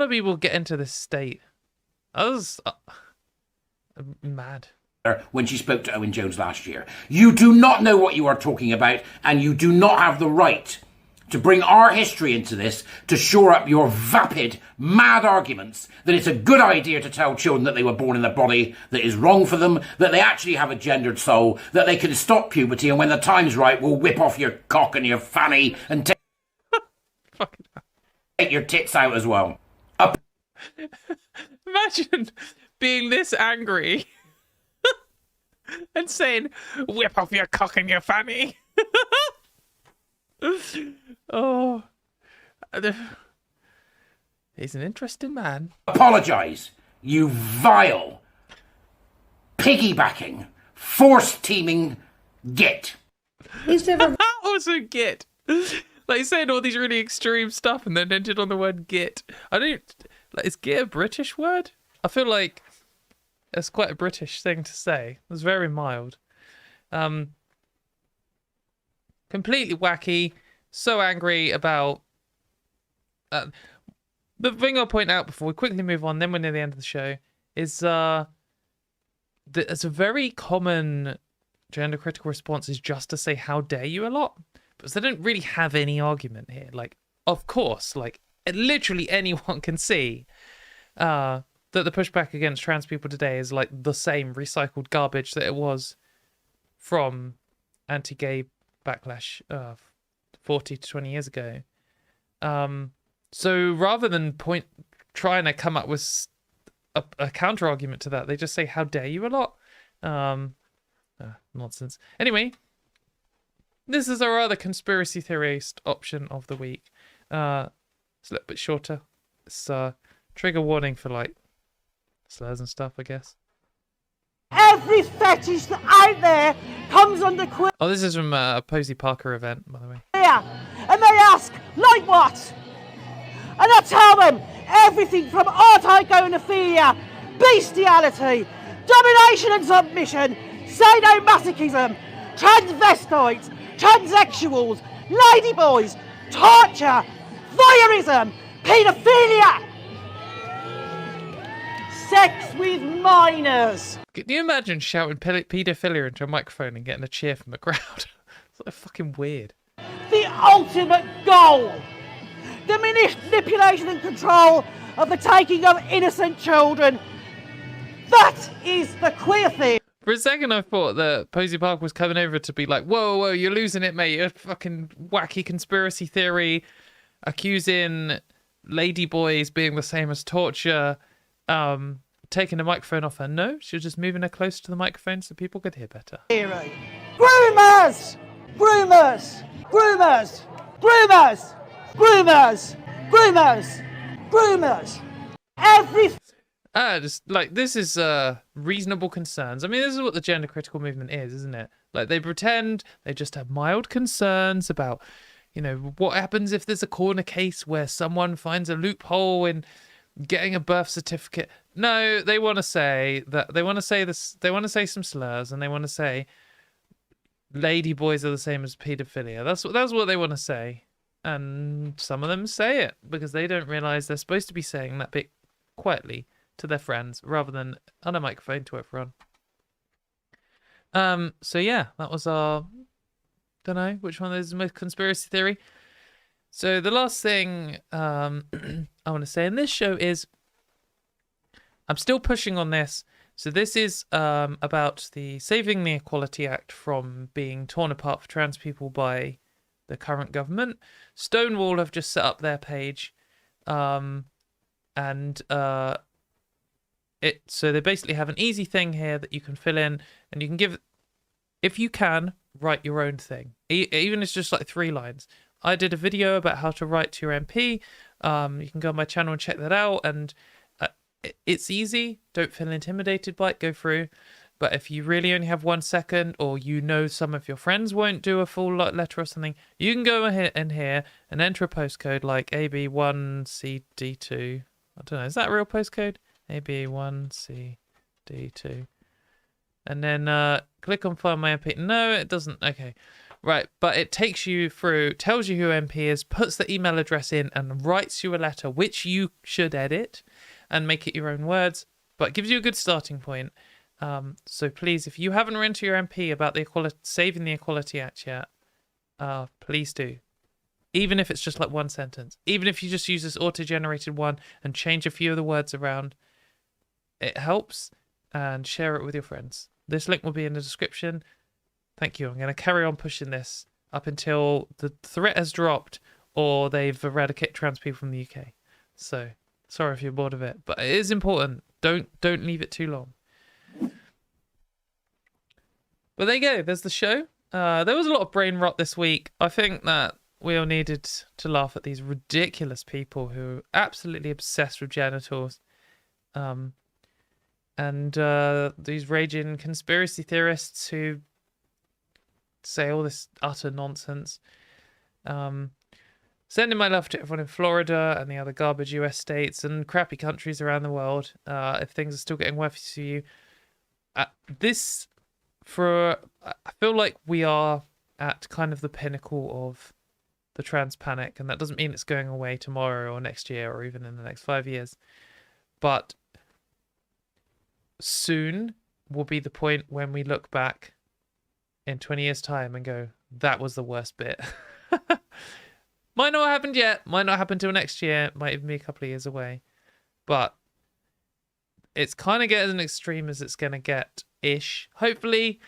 people get into this state? I was mad. When she spoke to Owen Jones last year. You do not know what you are talking about, and you do not have the right to bring our history into this to shore up your vapid, mad arguments that it's a good idea to tell children that they were born in a body that is wrong for them, that they actually have a gendered soul, that they can stop puberty, and when the time's right, we'll whip off your cock and your fanny and take your tits out as well. Imagine being this angry and saying, whip off your cock and your fanny. Oh, he's an interesting man. Apologise, you vile, piggybacking, force-teaming git. Is there a Also git. Like saying all these really extreme stuff and then ended on the word git. I don't, like, is git a British word? I feel like it's quite a British thing to say. It was very mild. Completely wacky. So angry about... the thing I'll point out before we quickly move on, then we're near the end of the show, is there's a very common gender critical response is just to say how dare you a lot, because they don't really have any argument here. Like, of course, like literally anyone can see that the pushback against trans people today is like the same recycled garbage that it was from anti-gay backlash 40 to 20 years ago. So rather than trying to come up with a counter argument to that, they just say how dare you a lot. Nonsense. Anyway, this is our other conspiracy theorist option of the week. It's a little bit shorter. It's trigger warning for like slurs and stuff, I guess. Every fetish that out there comes under queer, Oh, this is from a Posey Parker event, by the way. and they ask, like what? And I tell them everything from anti-gonophilia, bestiality, domination and submission, sadomasochism, transvestites, transsexuals, ladyboys, torture, voyeurism, paedophilia, sex with minors. Can you imagine shouting paedophilia into a microphone and getting a cheer from the crowd? It's like fucking weird. The ultimate goal. The manipulation and control of the taking of innocent children. That is the queer thing. For a second, I thought that Posey Park was coming over to be like, whoa, you're losing it, mate. You're fucking wacky conspiracy theory, accusing ladyboys being the same as torture, taking the microphone off her. No, she was just moving her closer to the microphone so people could hear better. Groomers! Groomers! Groomers! Groomers! Groomers! Groomers! Groomers! Every Just like this is reasonable concerns. I mean, this is what the gender critical movement is, isn't it? Like they pretend they just have mild concerns about, you know, what happens if there's a corner case where someone finds a loophole in getting a birth certificate. No, they want to say that they want to say this. They want to say some slurs, and they want to say lady boys are the same as paedophilia. That's what they want to say, and some of them say it because they don't realize they're supposed to be saying that bit quietly to their friends rather than on a microphone to everyone. So yeah, that was our, don't know which one is the most conspiracy theory. So the last thing I want to say in this show is I'm still pushing on this. So this is about the Saving the Equality Act from being torn apart for trans people by the current government. Stonewall have just set up their page, so they basically have an easy thing here that you can fill in, and you can give, if you can, write your own thing. Even if it's just like 3 lines. I did a video about how to write to your MP. You can go on my channel and check that out. And it's easy. Don't feel intimidated by it. Go through. But if you really only have 1 second, or you know some of your friends won't do a full letter or something, you can go ahead in here and enter a postcode like AB1CD2. I don't know, is that a real postcode? AB1CD2. And then click on Find My MP. No, it doesn't. Okay. Right, but it takes you through, tells you who MP is, puts the email address in, and writes you a letter, which you should edit and make it your own words, but gives you a good starting point. So please, if you haven't written to your MP about the saving the Equality Act yet, please do. Even if it's just like 1 sentence. Even if you just use this auto-generated one and change a few of the words around, it helps, and share it with your friends. This link will be in the description. Thank you. I'm going to carry on pushing this up until the threat has dropped or they've eradicated trans people from the UK. So, sorry if you're bored of it, but it is important. Don't leave it too long. But there you go. There's the show. There was a lot of brain rot this week. I think that we all needed to laugh at these ridiculous people who are absolutely obsessed with genitals. And these raging conspiracy theorists who say all this utter nonsense. Sending my love to everyone in Florida and the other garbage US states and crappy countries around the world. If things are still getting worse for you, I feel like we are at kind of the pinnacle of the trans panic, and that doesn't mean it's going away tomorrow or next year or even in the next 5 years, but soon will be the point when we look back in 20 years time and go, that was the worst bit. Might not have happened yet, might not happen till next year, might even be a couple of years away, but it's kind of getting as extreme as it's going to get ish, hopefully,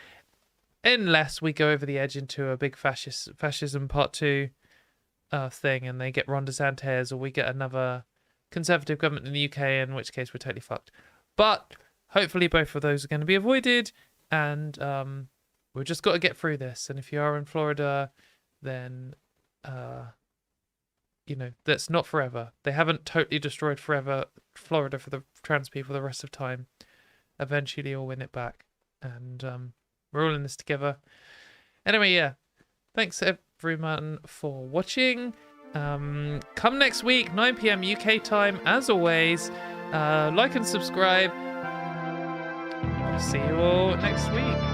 unless we go over the edge into a big fascism part 2 thing and they get Ron DeSantis, or we get another conservative government in the UK, in which case we're totally fucked. But hopefully both of those are going to be avoided, and we've just got to get through this. And if you are in Florida, then that's not forever. They haven't totally destroyed forever Florida for the trans people the rest of time. Eventually you'll win it back, and we're all in this together. Anyway, yeah, thanks everyone for watching. Come next week, 9 PM UK time, as always. Like and subscribe. I'll see you all next week.